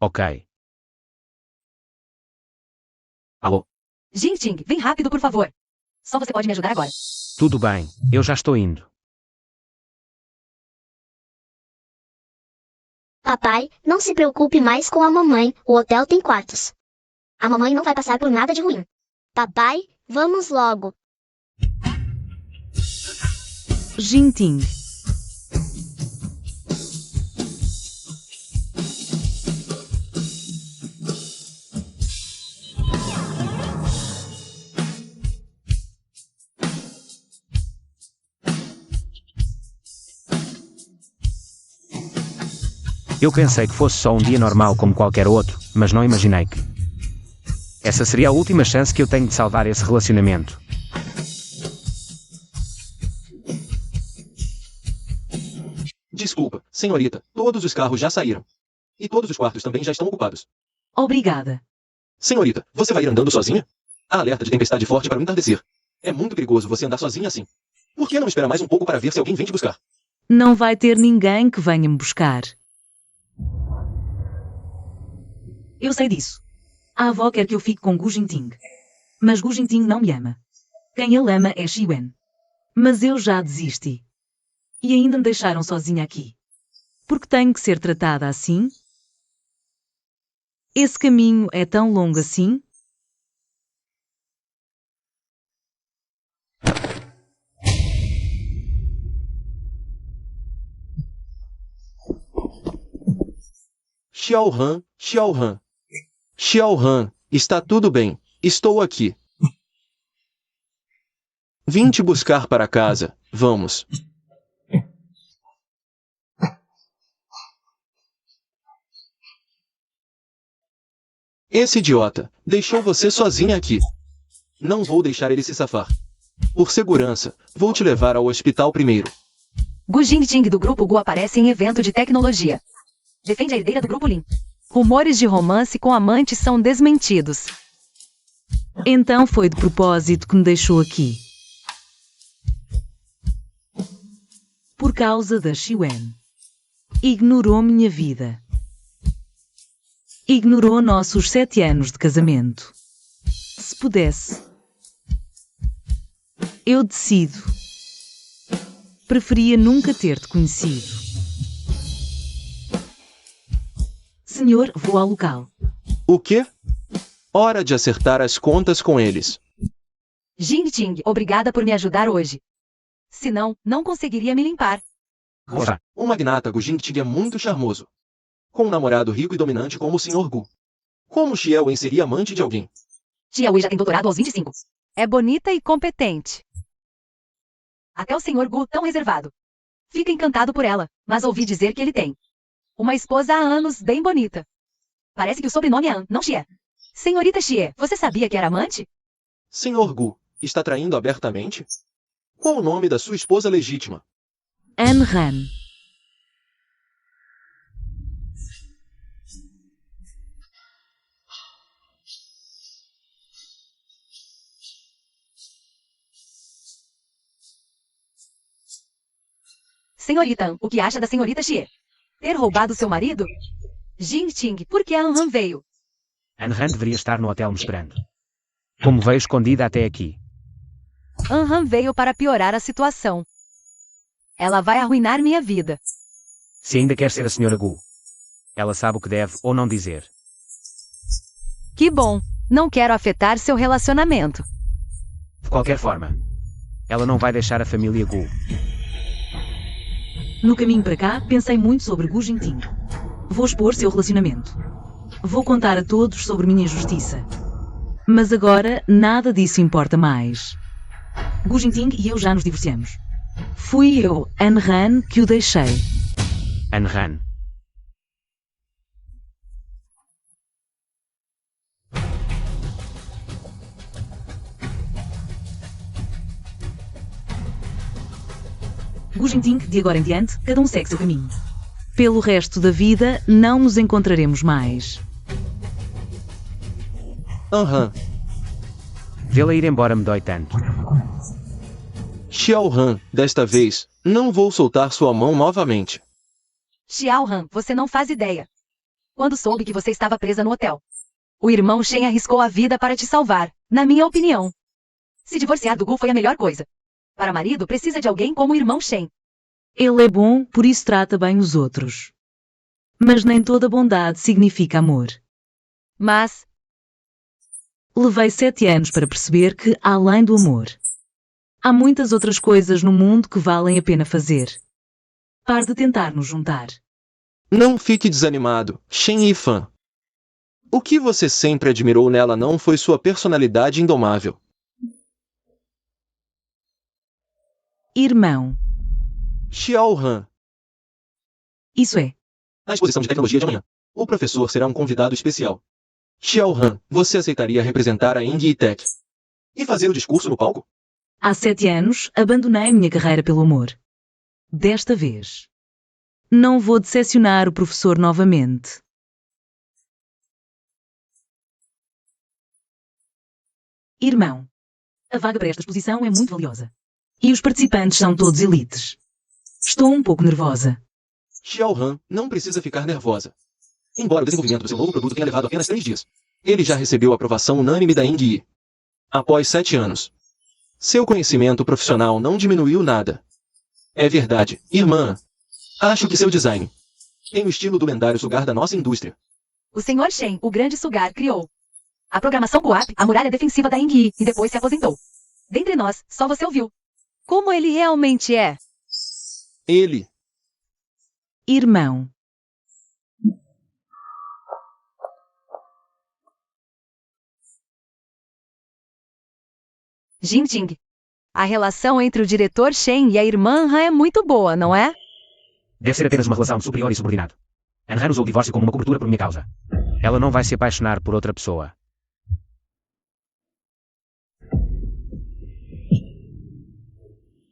Ok. Alô? Jing Jing, vem rápido, por favor. Só você pode me ajudar agora. Tudo bem, eu já estou indo. Papai, não se preocupe mais com a mamãe, o hotel tem quartos. A mamãe não vai passar por nada de ruim. Papai, Vamos logo. Jinting. Eu pensei que fosse só um dia normal como qualquer outro, mas não imaginei que essa seria a última chance que eu tenho de salvar esse relacionamento. Desculpa, senhorita, todos os carros já saíram. E todos os quartos também já estão ocupados. Obrigada. Senhorita, você vai ir andando sozinha? Há alerta de tempestade forte para o entardecer. É muito perigoso você andar sozinha assim. Por que não espera mais um pouco para ver se alguém vem te buscar? Não vai ter ninguém que venha me buscar. Eu sei disso. A avó quer que eu fique com Gu Jinting. Mas Gu Jinting não me ama. Quem ele ama é Xi Wen. Mas eu já desisti. E ainda me deixaram sozinha aqui. Porque tenho que ser tratada assim? Esse caminho é tão longo assim? Xiaohan, Xiaohan. Xiaohan, está tudo bem, estou aqui. Vim te buscar para casa, vamos. Esse idiota deixou você sozinha aqui. Não vou deixar ele se safar. Por segurança, vou te levar ao hospital primeiro. Gu Jingting do Grupo Gu aparece em evento de tecnologia. Defende a herdeira do Grupo Lin. Rumores de romance com amantes são desmentidos. Então foi de propósito que me deixou aqui. Por causa da Xi Wen. Ignorou minha vida. Ignorou nossos 7 anos de casamento. Se pudesse, eu decido. Preferia nunca ter-te conhecido. Senhor, vou ao local. O quê? Hora de acertar as contas com eles. Jingting, obrigada por me ajudar hoje. Senão, não conseguiria me limpar. Ufa. O magnata Gu Jingting é muito charmoso. Com um namorado rico e dominante como o Sr. Gu. Como Xiaowen seria amante de alguém? Tia Wei já tem doutorado aos 25. É bonita e competente. Até o Sr. Gu tão reservado. Fica encantado por ela, mas ouvi dizer que ele tem uma esposa há anos bem bonita. Parece que o sobrenome é An, não Xie. Senhorita Xie, você sabia que era amante? Sr. Gu, está traindo abertamente? Qual o nome da sua esposa legítima? An Han. Senhorita An, o que acha da senhorita Xie? Ter roubado seu marido? Jingting, por que a An Han veio? Anhan deveria estar no hotel me esperando. Como veio escondida até aqui? An Han veio para piorar a situação. Ela vai arruinar minha vida. Se ainda quer ser a Sra. Gu, ela sabe o que deve ou não dizer. Que bom, não quero afetar seu relacionamento. De qualquer forma, ela não vai deixar a família Gu. No caminho para cá, pensei muito sobre Gu Jinting. Vou expor seu relacionamento. Vou contar a todos sobre minha injustiça. Mas agora, nada disso importa mais. Gu Jinting e eu já nos divorciamos. Fui eu, An Han, que o deixei. Anhan. Gu Jinting, de agora em diante, cada um segue seu caminho. Pelo resto da vida, não nos encontraremos mais. Anhan, Vê-la ir embora me dói tanto. Xiaohan, desta vez, não vou soltar sua mão novamente. Xiao Han, você não faz ideia. Quando soube que você estava presa no hotel, o irmão Shen arriscou a vida para te salvar, na minha opinião. Se divorciar do Gu foi a melhor coisa. Para marido, precisa de alguém como o irmão Shen. Ele é bom, por isso trata bem os outros. Mas nem toda bondade significa amor. Mas Levei 7 anos para perceber que, além do amor, há muitas outras coisas no mundo que valem a pena fazer. Pare de tentar nos juntar. Não fique desanimado, Shen Yifan. O que você sempre admirou nela não foi sua personalidade indomável. Irmão. Xiao Han. Isso é. A exposição de tecnologia de amanhã. O professor será um convidado especial. Xiao Han, você aceitaria representar a Indie Tech e fazer o discurso no palco? Há 7 anos, abandonei minha carreira pelo amor. Desta vez, não vou decepcionar o professor novamente. Irmão, a vaga para esta exposição é muito valiosa. E os participantes são todos elites. Estou um pouco nervosa. Xiao Han, não precisa ficar nervosa. Embora o desenvolvimento do seu novo produto tenha levado apenas 3 dias, ele já recebeu a aprovação unânime da Indie. Após 7 anos. Seu conhecimento profissional não diminuiu nada. É verdade, irmã. Acho que seu design tem o estilo do lendário sugar da nossa indústria. O Sr. Shen, o grande sugar, criou a programação Coap, a muralha defensiva da Engi, e depois se aposentou. Dentre nós, só você ouviu. Como ele realmente é? Ele. Irmão. Jing. A relação entre o diretor Shen e a irmã Han é muito boa, não é? Deve ser apenas uma relação de superior e subordinado. Anhan usou o divórcio como uma cobertura por minha causa. Ela não vai se apaixonar por outra pessoa.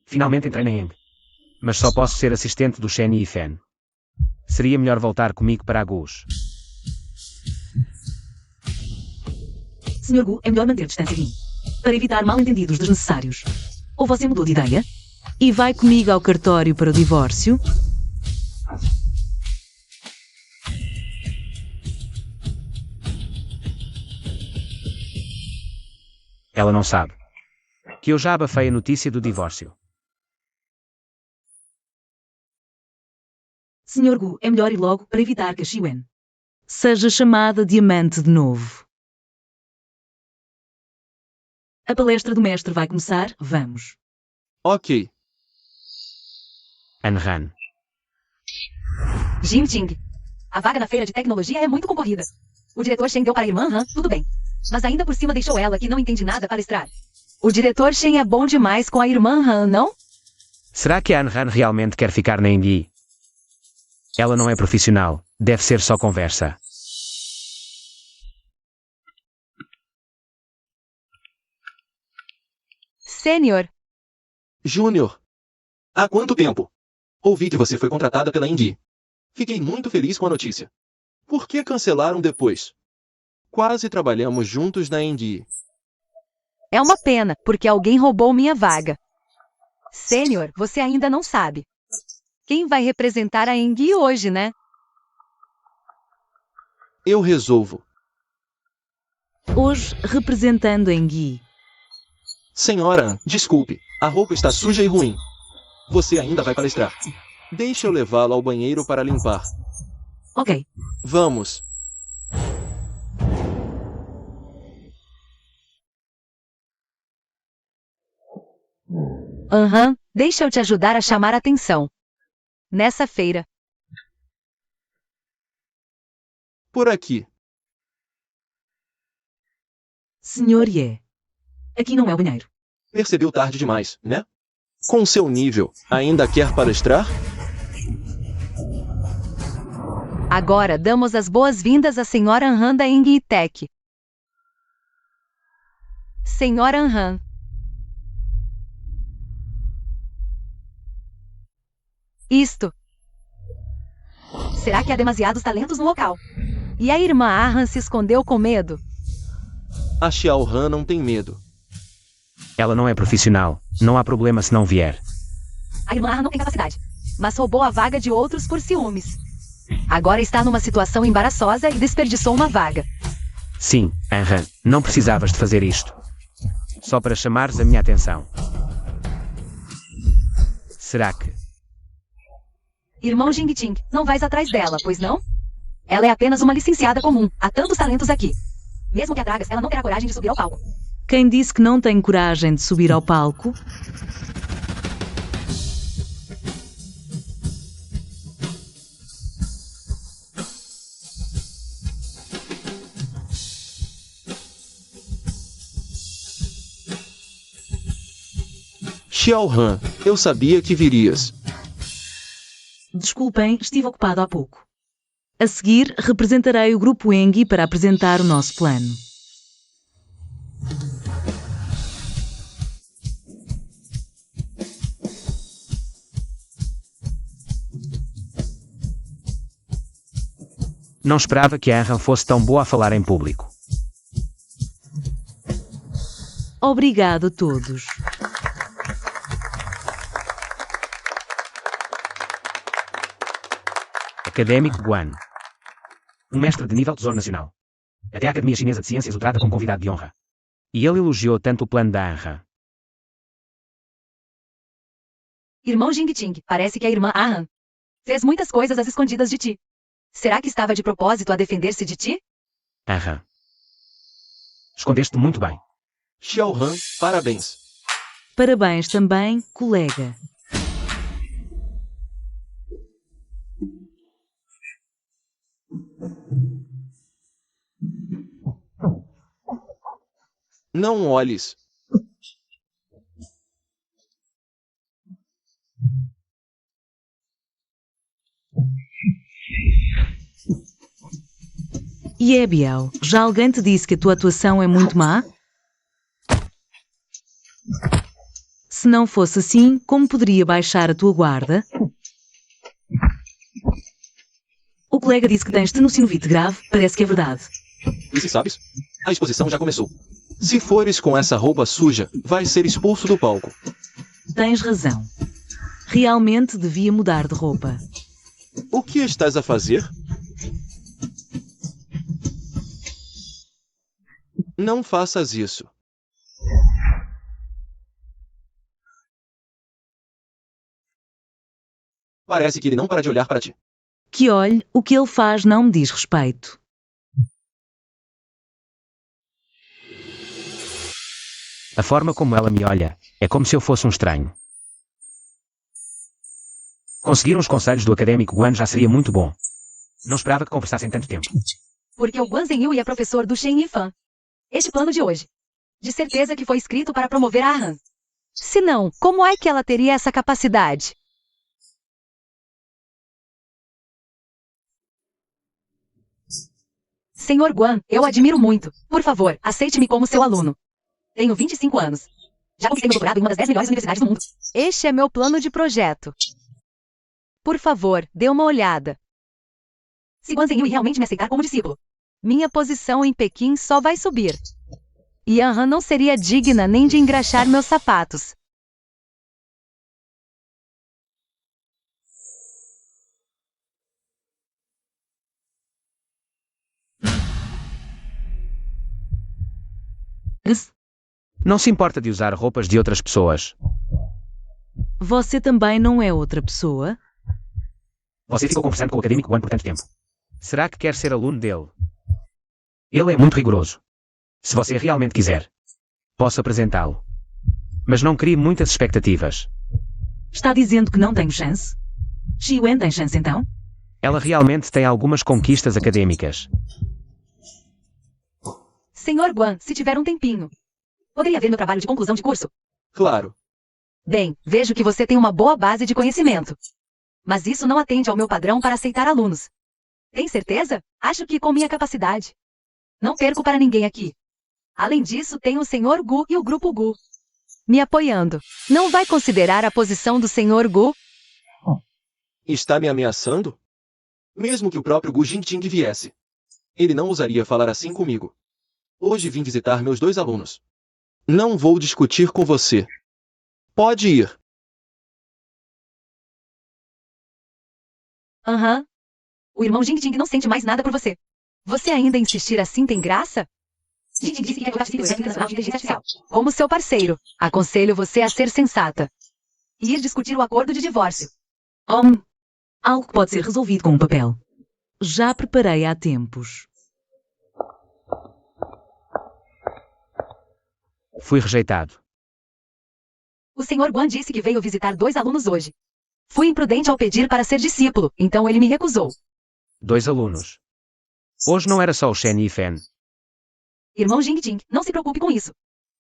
Finalmente entrei na Eng. Mas só posso ser assistente do Shen Yifan. Seria melhor voltar comigo para a Gus. Sr. Gu, é melhor manter distância de mim, para evitar mal-entendidos desnecessários. Ou você mudou de ideia? E vai comigo ao cartório para o divórcio? Ela não sabe que eu já abafei a notícia do divórcio. Sr. Gu, é melhor ir logo para evitar que a Xiwen seja chamada diamante de novo. A palestra do mestre vai começar, vamos. Ok. Anhan. Jing. A vaga na feira de tecnologia é muito concorrida. O diretor Shen deu para a irmã Han, tudo bem. Mas ainda por cima deixou ela, que não entende nada, palestrar. O diretor Shen é bom demais com a irmã Han, não? Será que a Anhan realmente quer ficar na Indie? Ela não é profissional, deve ser só conversa. Sênior. Júnior. Há quanto tempo? Ouvi que você foi contratada pela Indie. Fiquei muito feliz com a notícia. Por que cancelaram depois? Quase trabalhamos juntos na Indie. É uma pena, porque alguém roubou minha vaga. Sênior, você ainda não sabe. Quem vai representar a Engi hoje, né? Eu resolvo. Hoje, representando a Engi. Senhora, desculpe. A roupa está suja e ruim. Você ainda vai palestrar. Deixe eu levá-la ao banheiro para limpar. Ok. Vamos. Aham, deixa eu te ajudar a chamar a atenção. Nessa feira. Por aqui. Senhor Ye. Aqui não é o banheiro. Percebeu tarde demais, né? Com seu nível, ainda quer palestrar? Agora damos as boas-vindas à Senhora Anhan da Engi Tech. Senhora Anhan. Isto. Será que há demasiados talentos no local? E a irmã Ahan se escondeu com medo? A Xiao Han não tem medo. Ela não é profissional, não há problema se não vier. A irmã Han não tem capacidade, mas roubou a vaga de outros por ciúmes. Agora está numa situação embaraçosa e desperdiçou uma vaga. Sim, Anhan, não precisavas de fazer isto. Só para chamares a minha atenção. Será que... Irmão Jing, não vais atrás dela, pois não? Ela é apenas uma licenciada comum, há tantos talentos aqui. Mesmo que a tragas, ela não terá coragem de subir ao palco. Quem disse que não tem coragem de subir ao palco? Xiao Han, eu sabia que virias. Desculpem, estive ocupado há pouco. A seguir, representarei o grupo Engi para apresentar o nosso plano. Não esperava que a Anran fosse tão boa a falar em público. Obrigado a todos. Académico Guan. Um mestre de nível tesouro nacional. Até a Academia Chinesa de Ciências o trata como convidado de honra. E ele elogiou tanto o plano da Anran. Irmão Jingting, parece que a irmã Ahan fez muitas coisas às escondidas de ti. Será que estava de propósito a defender-se de ti? Anran. Escondeste muito bem. Xiao Han, parabéns. Parabéns também, colega. Não olhes. E é, Biel, já alguém te disse que a tua atuação é muito má? Se não fosse assim, como poderia baixar a tua guarda? O colega disse que tens tenossinovite grave, parece que é verdade. E se sabes? A exposição já começou. Se fores com essa roupa suja, vais ser expulso do palco. Tens razão. Realmente devia mudar de roupa. O que estás a fazer? Não faças isso. Parece que ele não para de olhar para ti. Que olhe, o que ele faz não me diz respeito. A forma como ela me olha é como se eu fosse um estranho. Conseguir uns conselhos do académico Guan já seria muito bom. Não esperava que conversassem tanto tempo. Porque o Guan Zhenyu é professor do Shen Yifan. Este plano de hoje. De certeza que foi escrito para promover a Ahan. Se não, como é que ela teria essa capacidade? Senhor Guan, eu admiro muito. Por favor, aceite-me como seu aluno. Tenho 25 anos. Já conquistei meu doutorado em uma das 10 melhores universidades do mundo. Este é meu plano de projeto. Por favor, dê uma olhada. Se Guan Zhenyu realmente me aceitar como discípulo, Minha posição em Pequim só vai subir. E Anhan não seria digna nem de engraxar meus sapatos. Não se importa de usar roupas de outras pessoas. Você também não é outra pessoa? Você ficou conversando com o académico Guan por tanto tempo. Será que quer ser aluno dele? Ele é muito rigoroso. Se você realmente quiser, posso apresentá-lo. Mas não crie muitas expectativas. Está dizendo que não tenho chance? Xiwen tem chance então? Ela realmente tem algumas conquistas acadêmicas. Senhor Guan, se tiver um tempinho, poderia ver meu trabalho de conclusão de curso? Claro. Bem, vejo que você tem uma boa base de conhecimento. Mas isso não atende ao meu padrão para aceitar alunos. Tem certeza? Acho que com minha capacidade. Não perco para ninguém aqui. Além disso, tem o Sr. Gu e o Grupo Gu. Me apoiando. Não vai considerar a posição do Sr. Gu? Está me ameaçando? Mesmo que o próprio Gu Jingting viesse, ele não ousaria falar assim comigo. Hoje vim visitar meus 2 alunos. Não vou discutir com você. Pode ir. Aham. O irmão Jingting não sente mais nada por você. Você ainda insistir assim tem graça? Jingting disse que quer colocar filho em internacional de inteligência artificial. Como seu parceiro, aconselho você a ser sensata. E ir discutir o acordo de divórcio. Algo que pode ser resolvido com um papel. Já preparei há tempos. Fui rejeitado. O Sr. Guan disse que veio visitar 2 alunos hoje. Fui imprudente ao pedir para ser discípulo, então ele me recusou. 2 alunos. Hoje não era só o Shen e Fen. Irmão Jingting, não se preocupe com isso.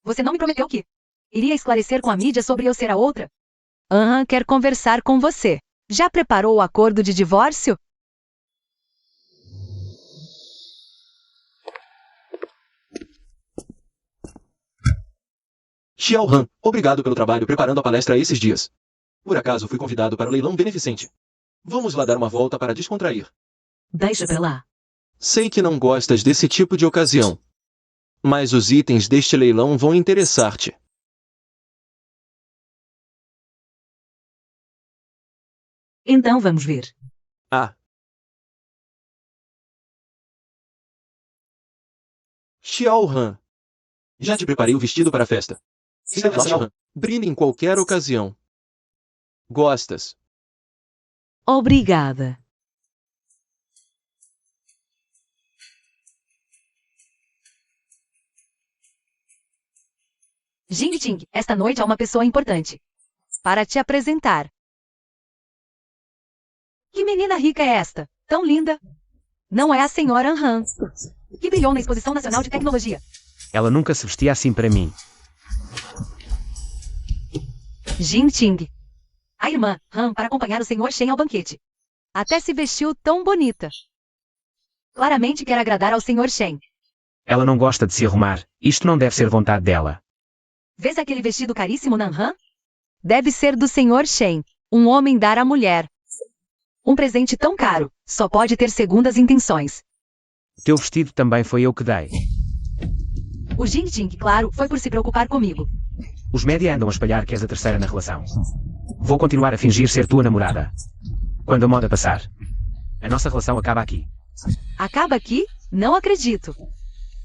Você não me prometeu que iria esclarecer com a mídia sobre eu ser a outra? Han quer conversar com você. Já preparou o acordo de divórcio? Xiao Han, obrigado pelo trabalho preparando a palestra esses dias. Por acaso fui convidado para o leilão beneficente. Vamos lá dar uma volta para descontrair. Deixa para lá. Sei que não gostas desse tipo de ocasião. Mas os itens deste leilão vão interessar-te. Então vamos ver. Ah. Xiao Han. Já te preparei o vestido para a festa. Xiao Han, brilhe em qualquer ocasião. Gostas? Obrigada. Jingting, esta noite há uma pessoa importante para te apresentar. Que menina rica é esta? Tão linda. Não é a senhora Han, que brilhou na Exposição Nacional de Tecnologia. Ela nunca se vestia assim para mim. Jingting. A irmã, Han, para acompanhar o Sr. Shen ao banquete. Até se vestiu tão bonita. Claramente quer agradar ao Sr. Shen. Ela não gosta de se arrumar. Isto não deve ser vontade dela. Vês aquele vestido caríssimo, Han? Deve ser do Sr. Shen. Um homem dar à mulher um presente tão caro. Só pode ter segundas intenções. Teu vestido também foi eu que dei. O Jingting, claro, foi por se preocupar comigo. Os média andam a espalhar que és a terceira na relação. Vou continuar a fingir ser tua namorada. Quando a moda passar, a nossa relação acaba aqui. Acaba aqui? Não acredito.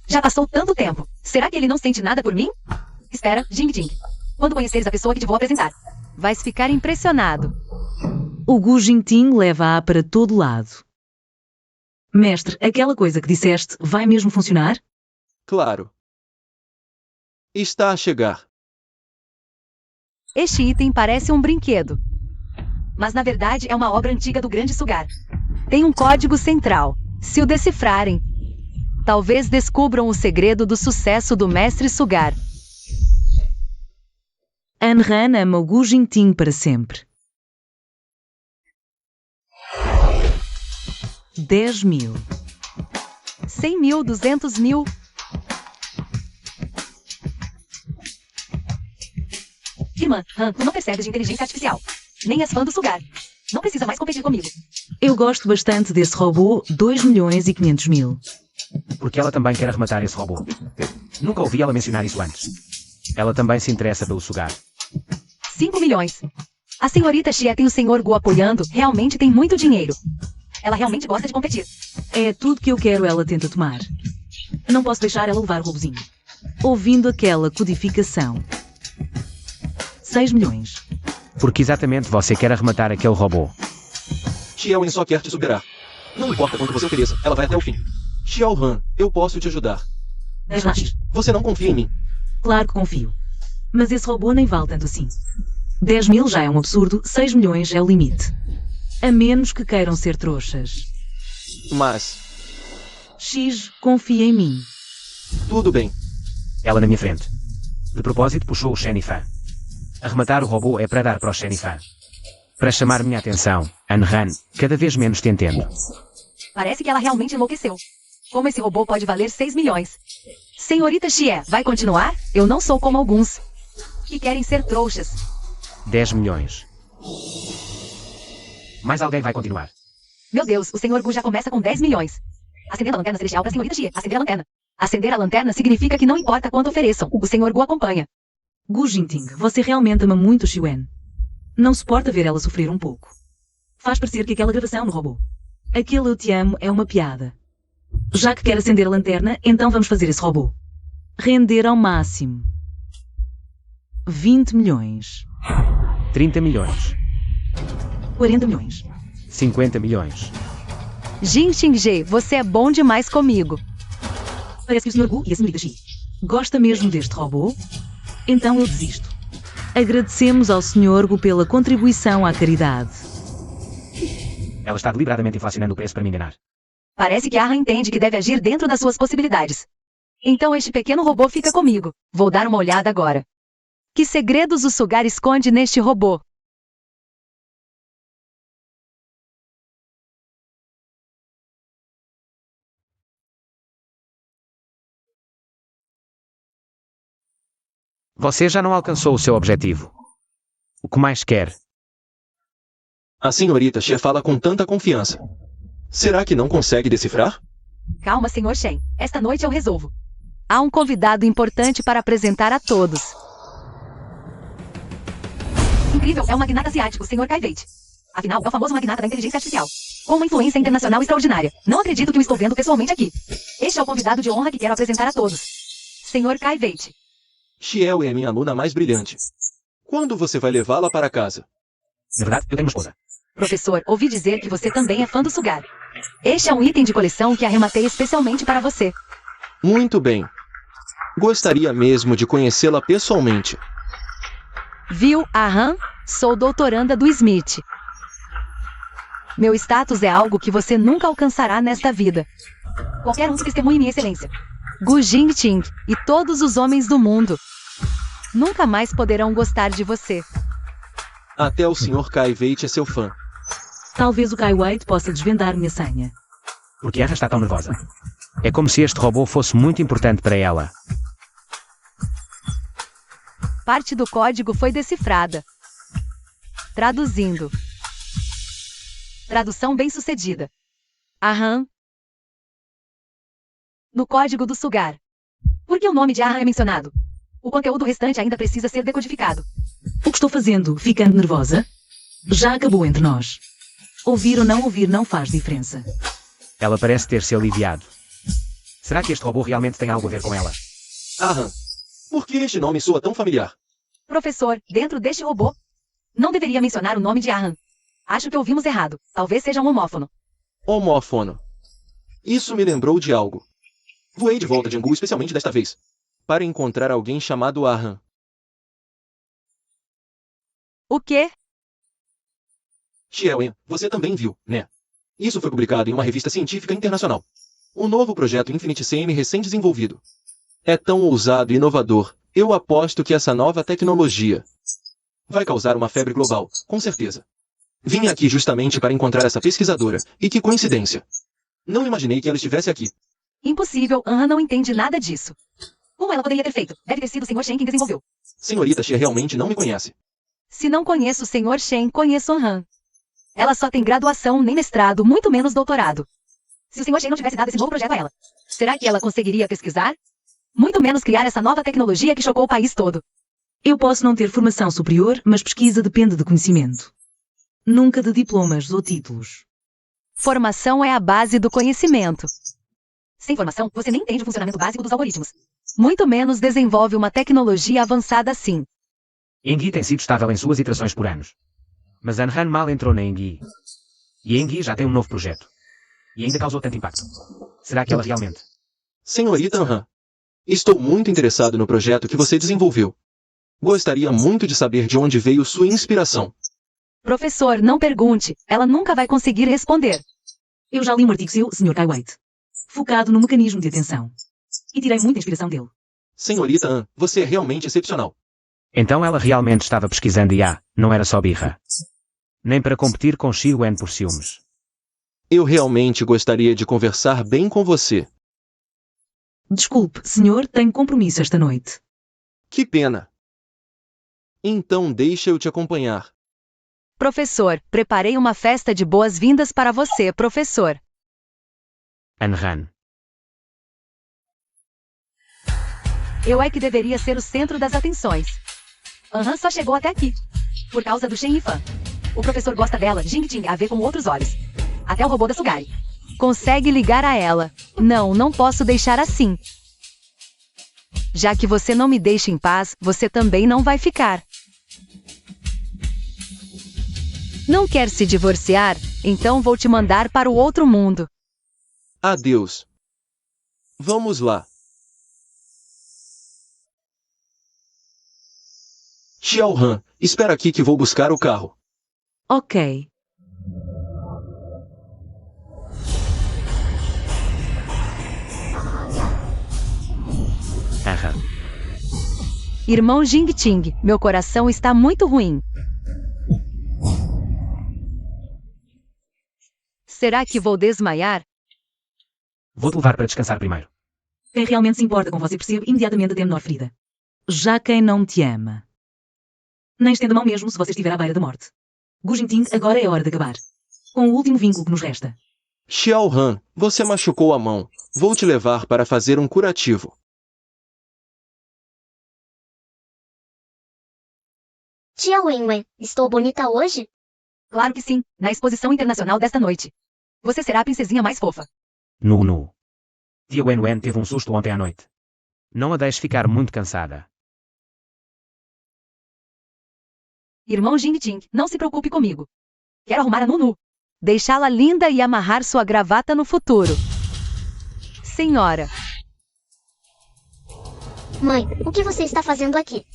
Já passou tanto tempo. Será que ele não sente nada por mim? Espera, Jingting. Quando conheceres a pessoa que te vou apresentar, vais ficar impressionado. O Gu Jingting leva-a para todo lado. Mestre, aquela coisa que disseste vai mesmo funcionar? Claro. Está a chegar. Este item parece um brinquedo. Mas na verdade é uma obra antiga do Grande Sugar. Tem um código central. Se o decifrarem, talvez descubram o segredo do sucesso do Mestre Sugar. Anran ama o Gu Jingting para sempre. 10.000. 100.000, 200.000. Irmã, Han, tu não percebes de inteligência artificial. Nem és fã do Sugar. Não precisa mais competir comigo. Eu gosto bastante desse robô, 2.500.000. Porque ela também quer arrematar esse robô. Nunca ouvi ela mencionar isso antes. Ela também se interessa pelo Sugar. 5 milhões. A senhorita Xie tem o Sr. Gu apoiando, realmente tem muito dinheiro. Ela realmente gosta de competir. É tudo que eu quero ela tenta tomar. Não posso deixar ela levar o robozinho. Ouvindo aquela codificação. 6 milhões. Porque exatamente você quer arrematar aquele robô. Xiao só quer te superar. Não importa quanto você ofereça, ela vai até o fim. Xiao Han, eu posso te ajudar. Relaxa. Você não confia em mim. Claro que confio. Mas esse robô nem vale tanto assim. 10.000 já é um absurdo, 6 milhões é o limite. A menos que queiram ser trouxas. Mas, X, confia em mim. tudo bem. Ela na minha frente. De propósito puxou o Shen Yifan. Arrematar o robô é para dar para o Shen Yifan. Para chamar minha atenção, Anran, cada vez menos te entendo. Parece que ela realmente enlouqueceu. Como esse robô pode valer 6 milhões? Senhorita Xie, vai continuar? Eu não sou como alguns que querem ser trouxas. 10 milhões. Mais alguém vai continuar. Meu Deus, o Sr. Gu já começa com 10 milhões. Acender a lanterna celestial para a senhorita Xie. Acender a lanterna. Acender a lanterna significa que não importa quanto ofereçam. O Sr. Gu acompanha. Gu Jingting, você realmente ama muito Xiwen. Não suporta ver ela sofrer um pouco. Faz parecer que aquela gravação no robô. Aquele eu te amo é uma piada. Já que quer acender a lanterna, então vamos fazer esse robô. Render ao máximo. 20 milhões. 30 milhões. 40 milhões. 50 milhões. Jin Xingje, você é bom demais comigo. Parece que o Sr. Gu e a senhorita Xi. Gosta mesmo deste robô? Então eu desisto. Agradecemos ao Sr. Gu pela contribuição à caridade. Ela está deliberadamente inflacionando o preço para me enganar. Parece que Arran entende que deve agir dentro das suas possibilidades. Então este pequeno robô fica comigo. Vou dar uma olhada agora. Que segredos o Sugar esconde neste robô? Você já não alcançou o seu objetivo. O que mais quer? A senhorita Xie fala com tanta confiança. Será que não consegue decifrar? Calma, Sr. Shen. Esta noite eu resolvo. Há um convidado importante para apresentar a todos. Incrível, é um magnata asiático, Sr. Kai Weit. Afinal, é o famoso magnata da inteligência artificial. Com uma influência internacional extraordinária. Não acredito que o estou vendo pessoalmente aqui. Este é o convidado de honra que quero apresentar a todos. Sr. Kai Weit. Xiao é minha aluna mais brilhante. Quando você vai levá-la para casa? Na verdade, eu tenho uma esposa. Professor, ouvi dizer que você também é fã do Sugar. Este é um item de coleção que arrematei especialmente para você. Muito bem. Gostaria mesmo de conhecê-la pessoalmente. Viu, Arran? Sou doutoranda do Smith. Meu status é algo que você nunca alcançará nesta vida. Qualquer um que testemunhe minha excelência. Gu Jingting e todos os homens do mundo nunca mais poderão gostar de você. Até o Sr. Kai Weit é seu fã. Talvez o Kai Wait possa desvendar minha senha. Por que ela está tão nervosa? É como se este robô fosse muito importante para ela. Parte do código foi decifrada. Traduzindo. Tradução bem-sucedida. Arran. No código do Sugar. Por que o nome de Arran é mencionado? O conteúdo restante ainda precisa ser decodificado. O que estou fazendo? Ficando nervosa? Já acabou entre nós. Ouvir ou não ouvir não faz diferença. Ela parece ter se aliviado. Será que este robô realmente tem algo a ver com ela? Arran. Por que este nome soa tão familiar? Professor, dentro deste robô, não deveria mencionar o nome de Arran. Acho que ouvimos errado. Talvez seja um homófono. Homófono. Isso me lembrou de algo. Voei de volta de Angu especialmente desta vez. Para encontrar alguém chamado Arran. O quê? Xiaoen, você também viu, né? Isso foi publicado em uma revista científica internacional. O novo projeto Infinity CM recém-desenvolvido. É tão ousado e inovador. Eu aposto que essa nova tecnologia vai causar uma febre global, com certeza. Vim aqui justamente para encontrar essa pesquisadora, e que coincidência. Não imaginei que ela estivesse aqui. Impossível, Anna não entende nada disso. Como ela poderia ter feito? Deve ter sido o Sr. Shen quem desenvolveu. Senhorita Xie realmente não me conhece. Se não conheço o Sr. Shen, conheço Anhan. Ela só tem graduação, nem mestrado, muito menos doutorado. Se o Sr. Shen não tivesse dado esse novo projeto a ela, será que ela conseguiria pesquisar? Muito menos criar essa nova tecnologia que chocou o país todo. Eu posso não ter formação superior, mas pesquisa depende de conhecimento. Nunca de diplomas ou títulos. Formação é a base do conhecimento. Sem formação, você nem entende o funcionamento básico dos algoritmos. Muito menos desenvolve uma tecnologia avançada assim. Engi tem sido estável em suas iterações por anos. Mas Anhan mal entrou na Engi. E Engi já tem um novo projeto. E ainda causou tanto impacto. Será que ela realmente... Senhorita Anhan, estou muito interessado no projeto que você desenvolveu. Gostaria muito de saber de onde veio sua inspiração. Professor, não pergunte. Ela nunca vai conseguir responder. Eu já li um artigo seu, Sr. Kai Wait, focado no mecanismo de atenção. E tirei muita inspiração dele. Senhorita An, você é realmente excepcional. Então ela realmente estava pesquisando IA, não era só birra. Nem para competir com Xi Wen por ciúmes. Eu realmente gostaria de conversar bem com você. Desculpe, senhor, tenho compromisso esta noite. Que pena. Então deixa eu te acompanhar. Professor, preparei uma festa de boas-vindas para você, professor. Anhan. Eu é que deveria ser o centro das atenções. Anhan só chegou até aqui. Por causa do Shen Yifan. O professor gosta dela, Jingting, a ver com outros olhos. Até o robô da Sugari. Consegue ligar a ela. Não, não posso deixar assim. Já que você não me deixa em paz, você também não vai ficar. Não quer se divorciar? Então vou te mandar para o outro mundo. Adeus. Vamos lá. Xiao Han, espera aqui que vou buscar o carro. Ok. Aham. Irmão Jing Ting, meu coração está muito ruim. Será que vou desmaiar? Vou-te levar para descansar primeiro. Quem realmente se importa com você percebe imediatamente até a menor ferida. Já quem não te ama. Nem estenda a mão mesmo se você estiver à beira da morte. Gu Jingting, agora é hora de acabar. Com o último vínculo que nos resta. Xiao Han, você machucou a mão. Vou te levar para fazer um curativo. Tia Wenwen, estou bonita hoje? Claro que sim, na exposição internacional desta noite. Você será a princesinha mais fofa. Nu. Tia Wen teve um susto ontem à noite. Não a deixes ficar muito cansada. Irmão Jing Ting, não se preocupe comigo. Quero arrumar a Nunu. Deixá-la linda e amarrar sua gravata no futuro. Senhora, Mãe, o que você está fazendo aqui?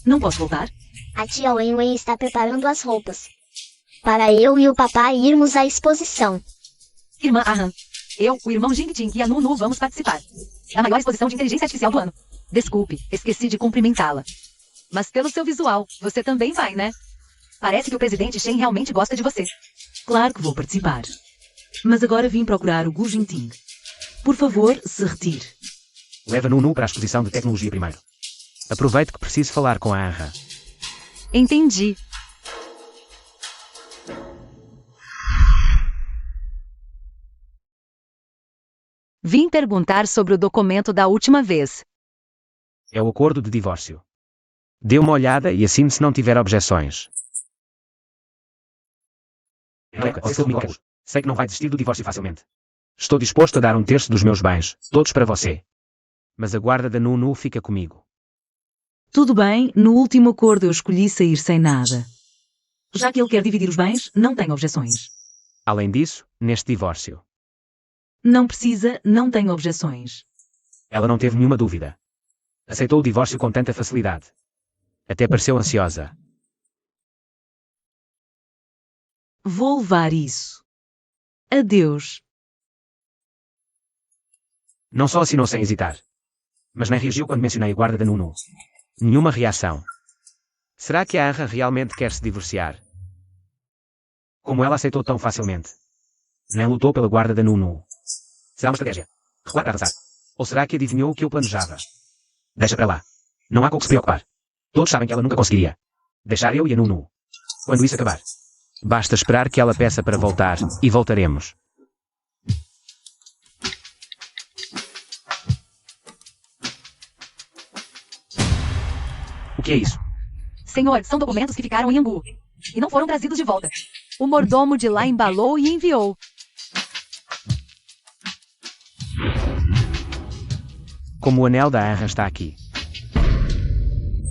Não posso voltar? A tia Wenwen está preparando as roupas. Para eu e o papai irmos à exposição. Irmã Ahan, eu, o irmão Jing Ting e a Nunu vamos participar. Da maior exposição de inteligência artificial do ano. desculpe, esqueci de cumprimentá-la. Mas pelo seu visual, você também vai, né? Parece que o presidente Shen realmente gosta de você. Claro que vou participar. Mas agora vim procurar o Gu Jingting. Por favor, se retire. Leva Nunu para a exposição de tecnologia primeiro. Aproveite que preciso falar com a Anra. Entendi. Vim perguntar sobre o documento da última vez. É o acordo de divórcio. Dê uma olhada e assine se não tiver objeções. Sei que não vai desistir do divórcio facilmente. Estou disposto a dar 1/3 dos meus bens, todos para você. Mas a guarda da Nunu fica comigo. Tudo bem, no último acordo eu escolhi sair sem nada. Já que ele quer dividir os bens, não tenho objeções. Além disso, neste divórcio, Não precisa, não tenho objeções. ela não teve nenhuma dúvida. Aceitou o divórcio com tanta facilidade. Até pareceu ansiosa. Vou levar isso. Adeus. Não só assinou sem hesitar, mas nem reagiu quando mencionei a guarda da Nunu. Nenhuma reação. Será que a Anra realmente quer se divorciar? Como ela aceitou tão facilmente? Nem lutou pela guarda da Nunu. Será uma estratégia? Recuar para avançar? Ou será que adivinhou o que eu planejava? Deixa para lá. Não há com o que se preocupar. Todos sabem que ela nunca conseguiria deixar eu e a Nunu. Quando isso acabar, basta esperar que ela peça para voltar e voltaremos. O que é isso? Senhor, são documentos que ficaram em Angu. E não foram trazidos de volta. O mordomo de lá embalou e enviou. Como o anel da Anra está aqui.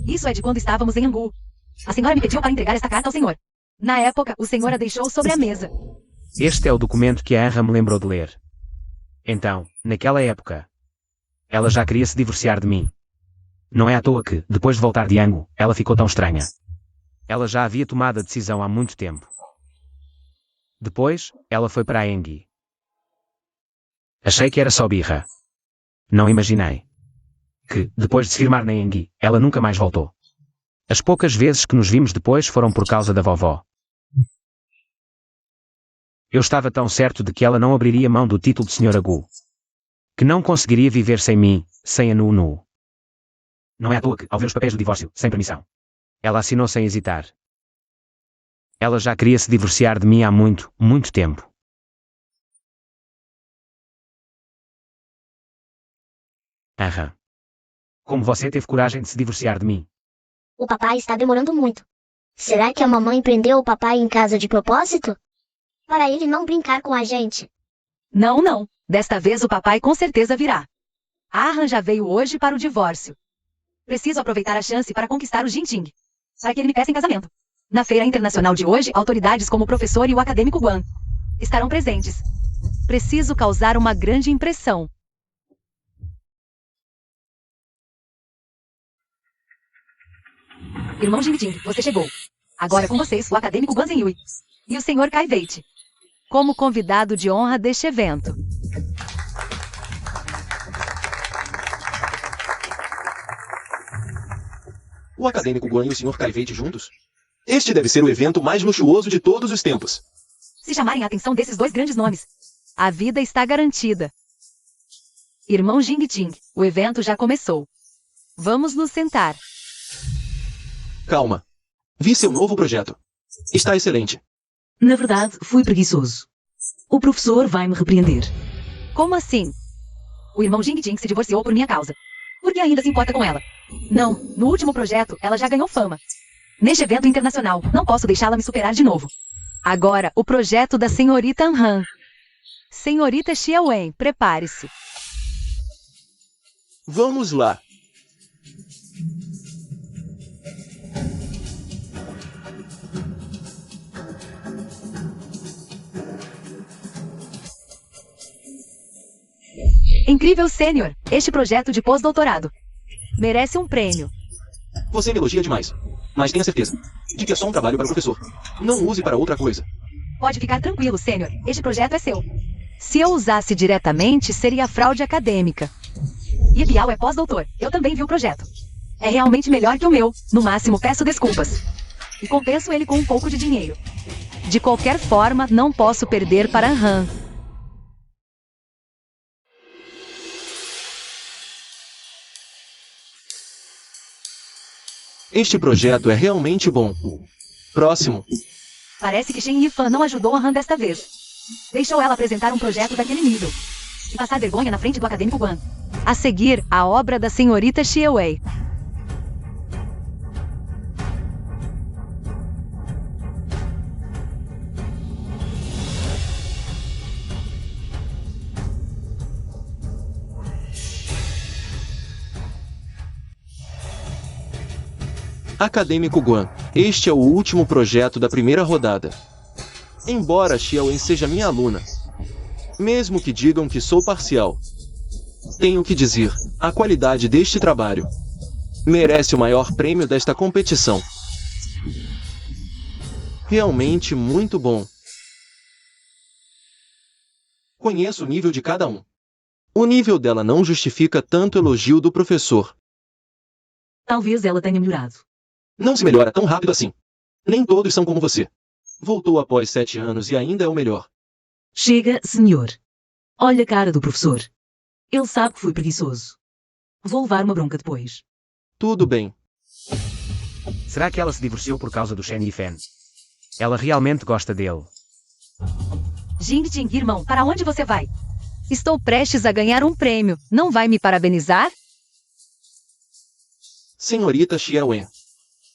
Isso é de quando estávamos em Angu. A senhora me pediu para entregar esta carta ao senhor. Na época, o senhor a deixou sobre a mesa. Este é o documento que a Anra me lembrou de ler. Então, naquela época, ela já queria se divorciar de mim. Não é à toa que, depois de voltar de Angu, ela ficou tão estranha. Ela já havia tomado a decisão há muito tempo. Depois, ela foi para a Engi. Achei que era só birra. Não imaginei que, depois de se firmar na Engi, ela nunca mais voltou. As poucas vezes que nos vimos depois foram por causa da vovó. Eu estava tão certo de que ela não abriria mão do título de Sra. Gu. Que não conseguiria viver sem mim, sem a Nunu. Não é à toa que, ao ver os papéis do divórcio, sem permissão, ela assinou sem hesitar. Ela já queria se divorciar de mim há muito, muito tempo. Aham. Como você teve coragem de se divorciar de mim? O papai está demorando muito. Será que a mamãe prendeu o papai em casa de propósito? Para ele não brincar com a gente. Não, não. Desta vez o papai com certeza virá. A Ahan já veio hoje para o divórcio. Preciso aproveitar a chance para conquistar o Jingting. Para que ele me peça em casamento. Na feira internacional de hoje, autoridades como o professor e o acadêmico Guan estarão presentes. Preciso causar uma grande impressão. Irmão Jing-Jing, você chegou. Agora com vocês, o acadêmico Guan Zhenhui. E o senhor Kai Wei, como convidado de honra deste evento. O acadêmico Guan e o Sr. Kai Wei juntos? Este deve ser o evento mais luxuoso de todos os tempos. Se chamarem a atenção desses dois grandes nomes, a vida está garantida. Irmão Jing-Jing, o evento já começou. Vamos nos sentar. Calma. Vi seu novo projeto. Está excelente. Na verdade, fui preguiçoso. O professor vai me repreender. Como assim? O irmão Jing-Jing se divorciou por minha causa. Por que ainda se importa com ela? Não, no último projeto, ela já ganhou fama. Neste evento internacional, não posso deixá-la me superar de novo. Agora, o projeto da senhorita Han. Senhorita Xiaowen, prepare-se. Vamos lá. Incrível sênior, este projeto de pós-doutorado merece um prêmio. Você me elogia demais. Mas tenha certeza de que é só um trabalho para o professor. Não use para outra coisa. Pode ficar tranquilo, sênior. Este projeto é seu. Se eu usasse diretamente, seria fraude acadêmica. E Bial é pós-doutor. Eu também vi o projeto. É realmente melhor que o meu. No máximo, peço desculpas. E compenso ele com um pouco de dinheiro. De qualquer forma, não posso perder para Han. Este projeto é realmente bom. Próximo. Parece que Shen Yifan não ajudou a Han desta vez. Deixou ela apresentar um projeto daquele nível. E passar vergonha na frente do acadêmico Guan. A seguir, a obra da senhorita Xiaowei. Acadêmico Guan, este é o último projeto da primeira rodada. Embora Xiaowen seja minha aluna, mesmo que digam que sou parcial, tenho que dizer, a qualidade deste trabalho merece o maior prêmio desta competição. Realmente muito bom. Conheço o nível de cada um. O nível dela não justifica tanto elogio do professor. Talvez ela tenha melhorado. Não se melhora tão rápido assim. Nem todos são como você. Voltou após 7 anos e ainda é o melhor. Chega, senhor. Olha a cara do professor. Ele sabe que fui preguiçoso. Vou levar uma bronca depois. Tudo bem. Será que ela se divorciou por causa do Shen Yifan? Ela realmente gosta dele. Jing-Jing, irmão, para onde você vai? Estou prestes a ganhar um prêmio. Não vai me parabenizar? Senhorita Xiaowen,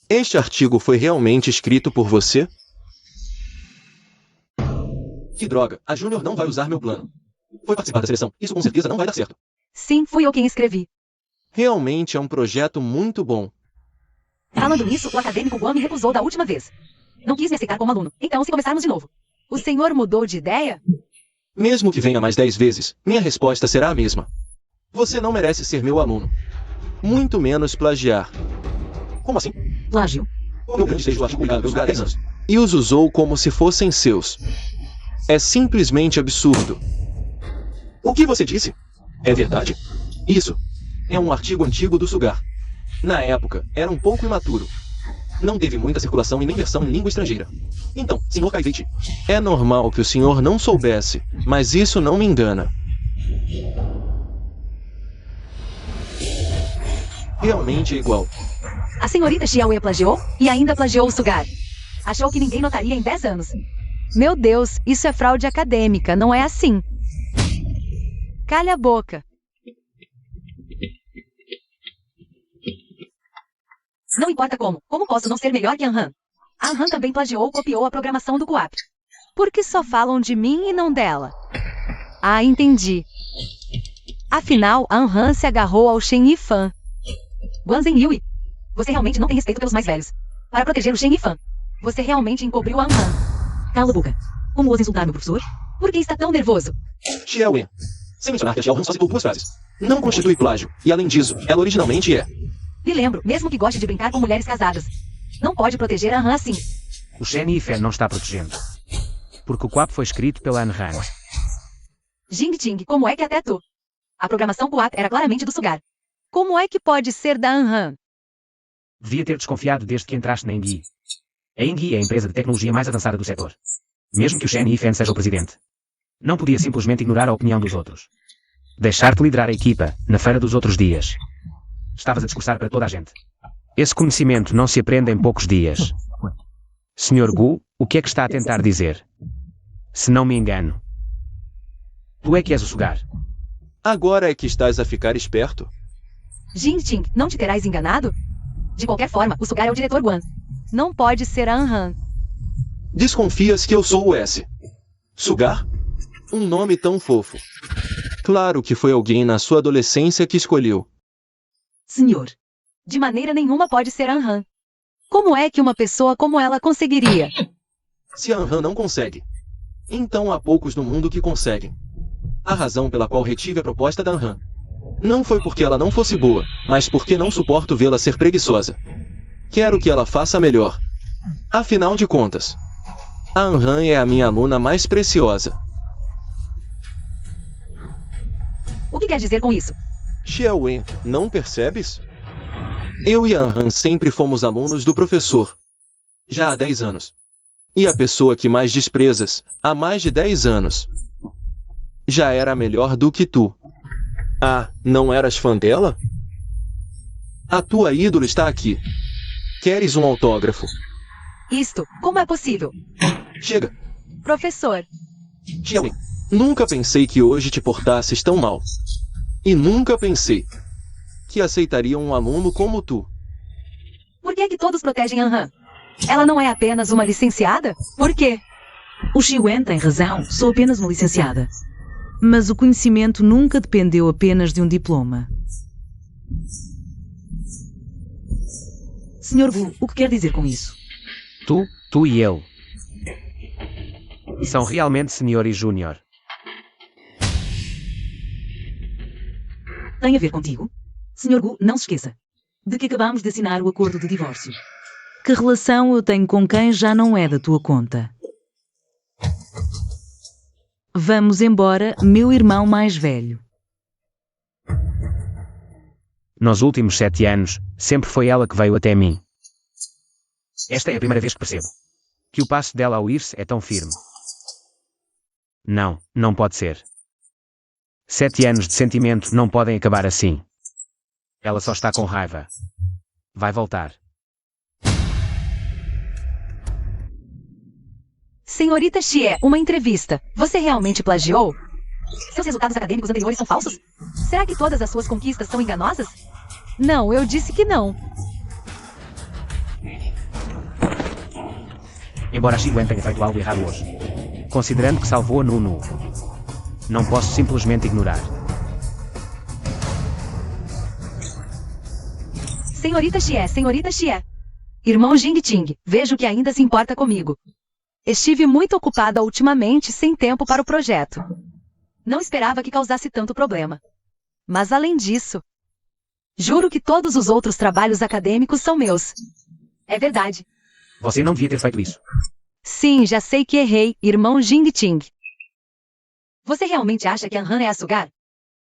este artigo foi realmente escrito por você? Que droga, a Júnior não vai usar meu plano. Foi participar da seleção, isso com certeza não vai dar certo. Sim, fui eu quem escrevi. Realmente é um projeto muito bom. Falando nisso, o acadêmico Guan me recusou da última vez. Não quis me aceitar como aluno, então se começarmos de novo. O senhor mudou de ideia? Mesmo que venha mais 10 vezes, minha resposta será a mesma. Você não merece ser meu aluno. Muito menos plagiar. Como assim? Plágio. Meu grande desejo articulado pelos 10 anos. E os usou como se fossem seus. É simplesmente absurdo. O que você disse? É verdade? Isso. É um artigo antigo do Sugar. Na época, era um pouco imaturo. Não teve muita circulação e nem versão em língua estrangeira. Então, Sr. Kai Wei, é normal que o senhor não soubesse, mas isso não me engana. Realmente é igual. A senhorita Xiaowen plagiou e ainda plagiou o Sugar. Achou que ninguém notaria em 10 anos. Meu Deus, isso é fraude acadêmica, não é assim. Calha a boca. Não importa como. Como posso não ser melhor que a Han? A Han também plagiou ou copiou a programação do Coap. Por que só falam de mim e não dela? Ah, entendi. Afinal, a Han se agarrou ao Shen Yifan. Guan Zhenhui, você realmente não tem respeito pelos mais velhos. Para proteger o Shen Yifan, você realmente encobriu a Han. Cala a boca. Como ousa insultar meu professor? Por que está tão nervoso? Xiaowen, sem mencionar que a Xiaohan só citou 2 frases. Não constitui plágio, e além disso, ela originalmente é. Me lembro, mesmo que goste de brincar com mulheres casadas. Não pode proteger Han assim. O Shen Yifan não está protegendo. Porque o QAP foi escrito pela Anhan. Jing Ting, como é que até tu? A programação QAP era claramente do Sugar. Como é que pode ser da Anhan? Devia ter desconfiado desde que entraste na Engie. A Engie é a empresa de tecnologia mais avançada do setor. Mesmo que o Shen Yifan seja o presidente. Não podia simplesmente ignorar a opinião dos outros. Deixar-te liderar a equipa, na feira dos outros dias. Estavas a discursar para toda a gente. Esse conhecimento não se aprende em poucos dias. Sr. Gu, o que é que está a tentar dizer? Se não me engano. Tu é que és o Sugar. Agora é que estás a ficar esperto? Jing Ting, não te terás enganado? De qualquer forma, o Sugar é o diretor Guan. Não pode ser a Anhan. Desconfias que eu sou o S. Sugar? Um nome tão fofo. Claro que foi alguém na sua adolescência que escolheu. Senhor, De maneira nenhuma pode ser Anhan. Como é que uma pessoa como ela conseguiria? Se a Anhan não consegue, então há poucos no mundo que conseguem. A razão pela qual retive a proposta da Anhan não foi porque ela não fosse boa, mas porque não suporto vê-la ser preguiçosa. Quero que ela faça melhor. Afinal de contas, a Anhan é a minha aluna mais preciosa. O que quer dizer com isso? Xiaowen, não percebes? Eu e a Anhan sempre fomos alunos do professor. Já há 10 anos. E a pessoa que mais desprezas, há mais de 10 anos, já era melhor do que tu. Ah, não eras fã dela? A tua ídola está aqui. Queres um autógrafo? Isto, como é possível? Chega. Professor, Xiaowen, nunca pensei que hoje te portasses tão mal. E nunca pensei que aceitaria um aluno como tu. Por que é que todos protegem Anhan? Ela não é apenas uma licenciada? Por quê? o Xiwen tem razão, sou apenas uma licenciada. Mas o conhecimento nunca dependeu apenas de um diploma. Sr. Gu, o que quer dizer com isso? Tu e ele. São realmente Senior e Júnior. Tem a ver contigo? Sr. Gu, não se esqueça de que acabamos de assinar o acordo de divórcio. Que relação eu tenho com quem já não é da tua conta? Vamos embora, meu irmão mais velho. Nos últimos 7 anos, sempre foi ela que veio até mim. Esta é a primeira vez que percebo que o passo dela ao ir-se é tão firme. Não pode ser. 7 anos de sentimento não podem acabar assim. Ela só está com raiva. Vai voltar. Senhorita Xie, uma entrevista. Você realmente plagiou? Seus resultados acadêmicos anteriores são falsos? Será que todas as suas conquistas são enganosas? não, eu disse que não. Embora Xiwen tenha feito algo errado hoje, considerando que salvou a Nunu, não posso simplesmente ignorar. Senhorita Xie. Irmão Jing Ting, vejo que ainda se importa comigo. Estive muito ocupada ultimamente sem tempo para o projeto. Não esperava que causasse tanto problema. Mas além disso, Juro que todos os outros trabalhos acadêmicos são meus. É verdade. Você não devia ter feito isso. sim, já sei que errei, irmão Jing Ting. Você realmente acha que a Han é a Sugar?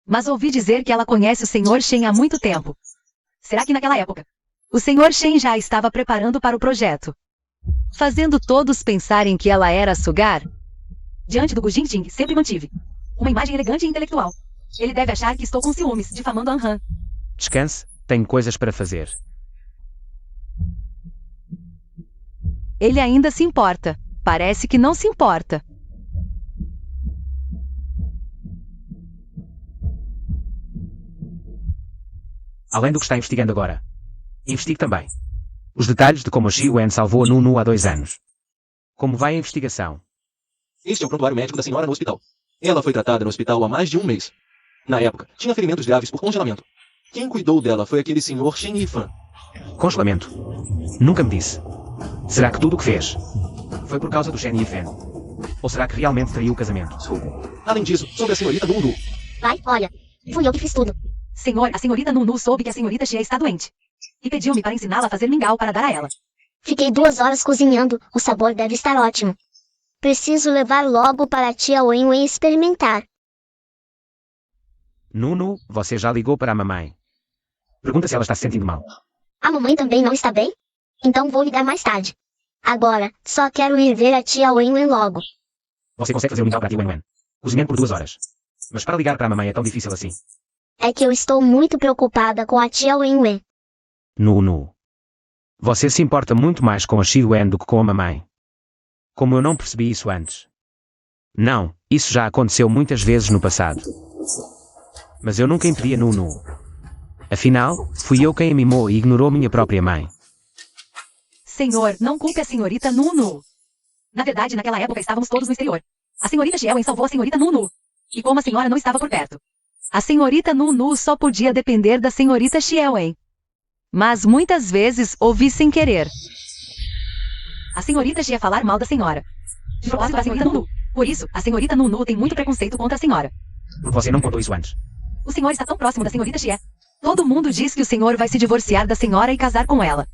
Mas ouvi dizer que ela conhece o Sr. Shen há muito tempo. Será que naquela época, O Sr. Shen já estava preparando para o projeto, fazendo todos pensarem que ela era a Sugar? diante do Gu Jingting, sempre mantive uma imagem elegante e intelectual. Ele deve achar que estou com ciúmes, difamando a Han. Descanse, tenho coisas para fazer. Ele ainda se importa. Parece que não se importa. Além do que está investigando agora, investigue também os detalhes de como a Xiwen salvou a Nunu há 2 anos. Como vai a investigação? Este é o prontuário médico da senhora no hospital. Ela foi tratada no hospital há mais de 1 mês. Na época, tinha ferimentos graves por congelamento. Quem cuidou dela foi aquele senhor Shen Yifan. Congelamento. Nunca me disse. Será que tudo o que fez foi por causa do Shen Yifan? Ou será que realmente traiu o casamento? Além disso, sobre a senhorita Nunu. Pai, olha, fui eu que fiz tudo. Senhor, a senhorita Nunu soube que a senhorita Xie está doente. E pediu-me para ensiná-la a fazer mingau para dar a ela. Fiquei 2 horas cozinhando, o sabor deve estar ótimo. Preciso levar logo para a tia Wenwen experimentar. Nunu, você já ligou para a mamãe. Pergunta se ela está se sentindo mal. A mamãe também não está bem? Então vou ligar mais tarde. Agora, só quero ir ver a tia Wenwen logo. Você consegue fazer o mingau para a tia Wenwen, cozinhando por 2 horas. Mas para ligar para a mamãe é tão difícil assim. É que eu estou muito preocupada com a tia Wenwen. Nunu. Você se importa muito mais com a Xiwen do que com a mamãe. Como eu não percebi isso antes. Não, isso já aconteceu muitas vezes no passado. Mas eu nunca impedi a Nunu. Afinal, fui eu quem a mimou e ignorou minha própria mãe. Senhor, não culpe a senhorita Nunu. Na verdade, naquela época estávamos todos no exterior. A senhorita Xiaowen salvou a senhorita Nunu. E como a senhora não estava por perto, a senhorita Nunu só podia depender da senhorita Xiaowen. Mas muitas vezes ouvi sem querer. A senhorita Xia falar mal da senhora. De propósito da senhorita Nunu. Por isso, a senhorita Nunu tem muito preconceito contra a senhora. Porque você não contou isso antes. O senhor está tão próximo da senhorita Xia. Todo mundo diz que o senhor vai se divorciar da senhora e casar com ela.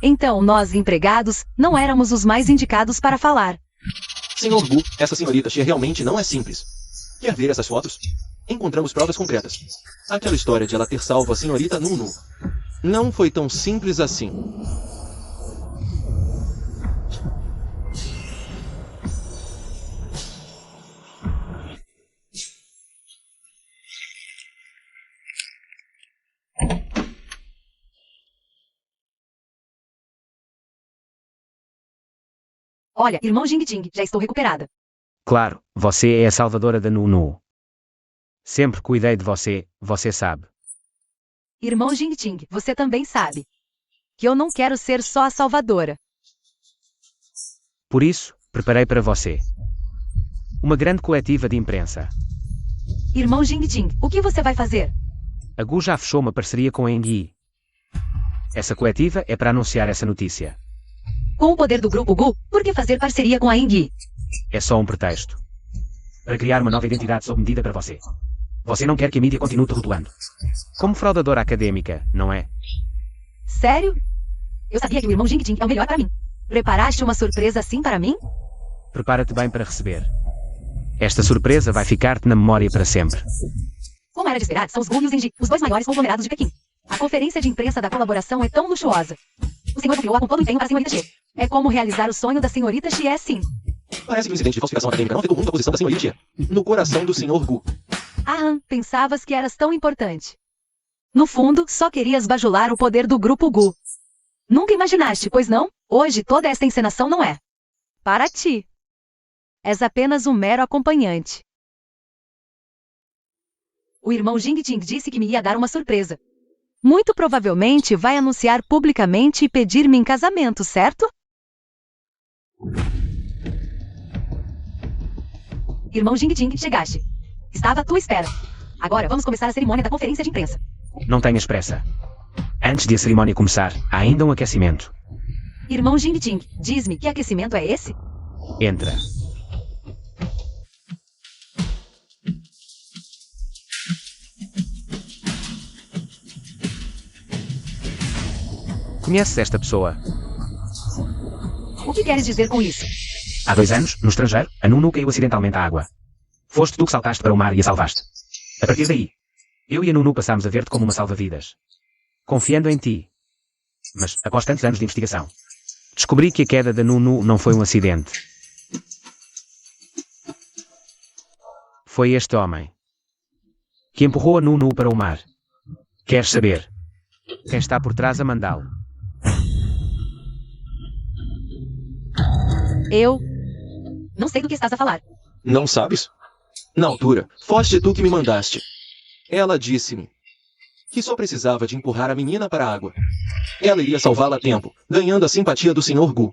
Então nós, empregados, não éramos os mais indicados para falar. Senhor Gu, essa senhorita Xia realmente não é simples. Quer ver essas fotos? Encontramos provas concretas. Aquela história de ela ter salvo a senhorita Nunu não foi tão simples assim. Olha, irmão Jing Jing, já estou recuperada. Claro, você é a salvadora da Nunu. Sempre cuidei de você, você sabe. Irmão Jing Jing, você também sabe que eu não quero ser só a salvadora. Por isso, preparei para você uma grande coletiva de imprensa. Irmão Jing Jing, o que você vai fazer? A Gu já fechou uma parceria com a Engi. Essa coletiva é para anunciar essa notícia. Com o poder do Grupo Gu, por que fazer parceria com a Engi? É só um pretexto. Para criar uma nova identidade sob medida para você. Você não quer que a mídia continue te rotulando. Como fraudadora acadêmica, não é? Sério? Eu sabia que o irmão Jing Jing é o melhor para mim. Preparaste uma surpresa assim para mim? Prepara-te bem para receber. Esta surpresa vai ficar-te na memória para sempre. Como era de esperar, são os Gu e os Engi, os dois maiores conglomerados de Pequim. A conferência de imprensa da colaboração é tão luxuosa. O senhor confiou-a com todo o empenho para a senhorita Xie. É como realizar o sonho da senhorita Xie, sim. Parece que o incidente de falsificação acadêmica não afetou muito a posição da senhorita Xia no coração do Sr. Gu. Ah, pensavas que eras tão importante. No fundo, só querias bajular o poder do Grupo Gu. Nunca imaginaste, pois não? Hoje toda esta encenação não é para ti. És apenas um mero acompanhante. O irmão Jing Jing disse que me ia dar uma surpresa. Muito provavelmente vai anunciar publicamente e pedir-me em casamento, certo? Irmão Jing Jing, chegaste. Estava à tua espera. Agora vamos começar a cerimônia da conferência de imprensa. Não tenhas pressa. Antes de a cerimônia começar, há ainda um aquecimento. Irmão Jing Jing, diz-me que aquecimento é esse? Entra. Conheces esta pessoa? O que queres dizer com isso? Há 2 anos, no estrangeiro, a Nunu caiu acidentalmente à água. Foste tu que saltaste para o mar e a salvaste. A partir daí, eu e a Nunu passámos a ver-te como uma salva-vidas. Confiando em ti. Mas, após tantos anos de investigação, descobri que a queda da Nunu não foi um acidente. Foi este homem que empurrou a Nunu para o mar. Queres saber quem está por trás a mandá-lo? Eu não sei do que estás a falar. Não sabes? Na altura, foste tu que me mandaste. Ela disse-me que só precisava de empurrar a menina para a água. Ela iria salvá-la a tempo, ganhando a simpatia do Sr. Gu.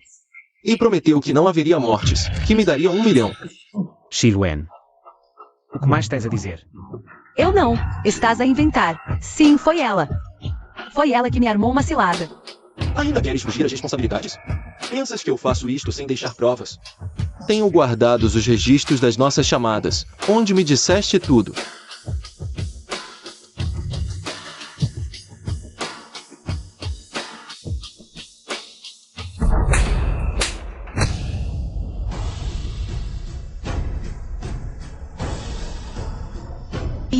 E prometeu que não haveria mortes, que me daria 1 milhão. Xiluan. O que mais tens a dizer? Eu não. Estás a inventar. Sim, foi ela. Foi ela que me armou uma cilada. Ainda queres fugir às responsabilidades? Pensas que eu faço isto sem deixar provas? Tenho guardados os registros das nossas chamadas, onde me disseste tudo.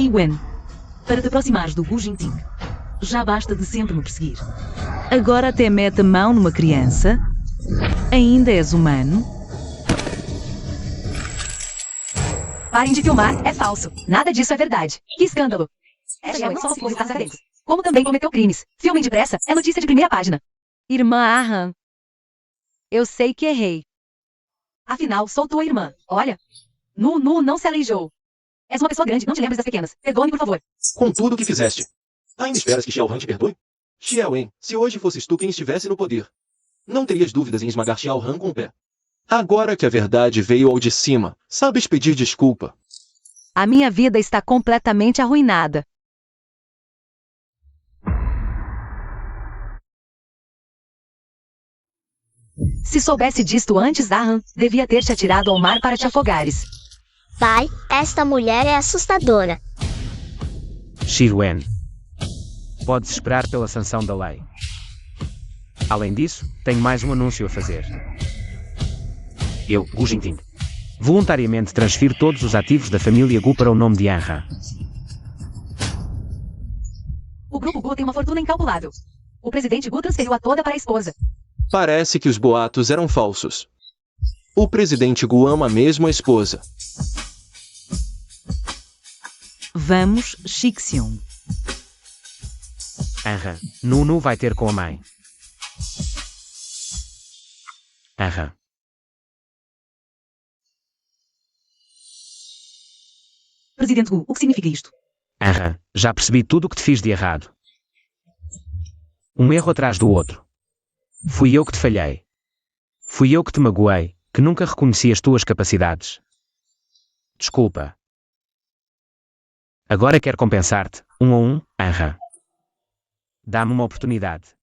Xi Wen. Para te aproximares do Gu Jingting. Já basta de sempre me perseguir. Agora até mete a mão numa criança. Ainda és humano? Parem de filmar, é falso. Nada disso é verdade. Que escândalo. Esta Xiaowen não só se visitar acadêmicos, como também cometeu crimes. Filmem depressa, é notícia de primeira página. Irmã Aham. Eu sei que errei. Afinal, sou tua irmã. Olha. Nu, não se aleijou. És uma pessoa grande, não te lembres das pequenas. Perdoe-me, por favor. Com tudo o que fizeste. Ainda esperas que Xiao Han te perdoe? Xiaowen, se hoje fosses tu quem estivesse no poder, não terias dúvidas em esmagar Xiao Han com o pé. Agora que a verdade veio ao de cima, sabes pedir desculpa. A minha vida está completamente arruinada. Se soubesse disto antes, Aham, devia ter te atirado ao mar para te afogares. Pai, esta mulher é assustadora. Xi Wen. Podes esperar pela sanção da lei. Além disso, tenho mais um anúncio a fazer. Eu, Gu Jingting, voluntariamente transfiro todos os ativos da família Gu para o nome de Anha. O grupo Gu tem uma fortuna incalculável. O presidente Gu transferiu a toda para a esposa. Parece que os boatos eram falsos. O presidente Gu ama mesmo a esposa. Vamos, Shixiong. Anha, Nunu vai ter com a mãe. Anha. Presidente Gu, o que significa isto? Anha, já percebi tudo o que te fiz de errado. Um erro atrás do outro. Fui eu que te falhei. Fui eu que te magoei, que nunca reconheci as tuas capacidades. Desculpa. Agora quero compensar-te, 1 a 1, Anha. Dá-me uma oportunidade.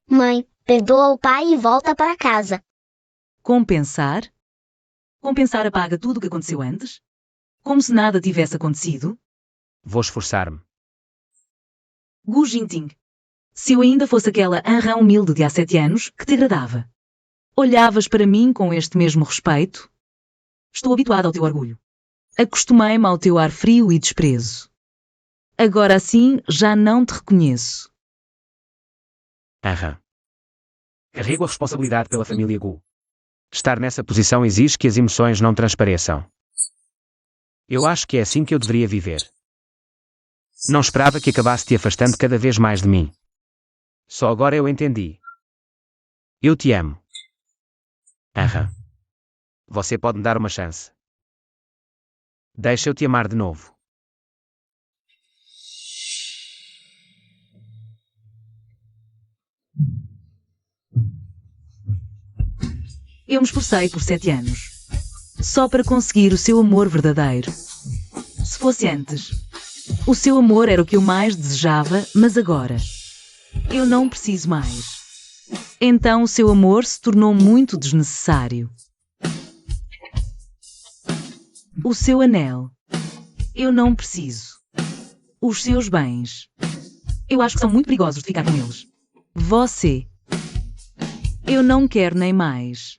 Mãe, perdoa o pai e volta para casa. Compensar? Compensar apaga tudo o que aconteceu antes? Como se nada tivesse acontecido? Vou esforçar-me. Gu Jingting. Se eu ainda fosse aquela Anha humilde de há 7 anos, que te agradava. Olhavas para mim com este mesmo respeito? Estou habituada ao teu orgulho. Acostumei-me ao teu ar frio e desprezo. Agora assim, já não te reconheço. Anha. Carrego a responsabilidade pela família Gu. Estar nessa posição exige que as emoções não transpareçam. Eu acho que é assim que eu deveria viver. Não esperava que acabasse te afastando cada vez mais de mim. Só agora eu entendi. Eu te amo. Anha. Você pode me dar uma chance. Deixa eu te amar de novo. Eu me esforcei por 7 anos. Só para conseguir o seu amor verdadeiro. Se fosse antes. O seu amor era o que eu mais desejava, mas agora. Eu não preciso mais. Então o seu amor se tornou muito desnecessário. O seu anel. Eu não preciso. Os seus bens. Eu acho que são muito perigosos de ficar com eles. Você. Eu não quero nem mais.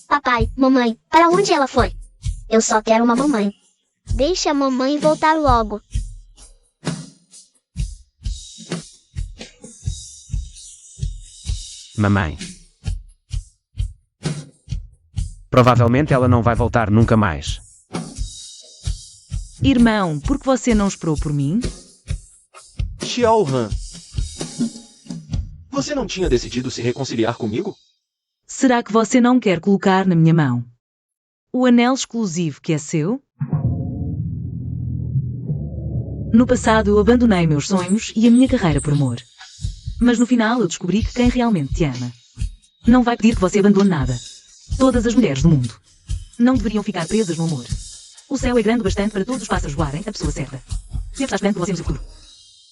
Papai, mamãe, para onde ela foi? Eu só quero uma mamãe. Deixe a mamãe voltar logo. Mamãe. Provavelmente ela não vai voltar nunca mais. Irmão, por que você não esperou por mim? Xiao Han. Você não tinha decidido se reconciliar comigo? Será que você não quer colocar na minha mão o anel exclusivo que é seu? No passado eu abandonei meus sonhos e a minha carreira por amor. Mas no final eu descobri que quem realmente te ama não vai pedir que você abandone nada. Todas as mulheres do mundo não deveriam ficar presas no amor. O céu é grande bastante para todos os pássaros voarem a pessoa certa. Sempre está esperando por você no seu futuro.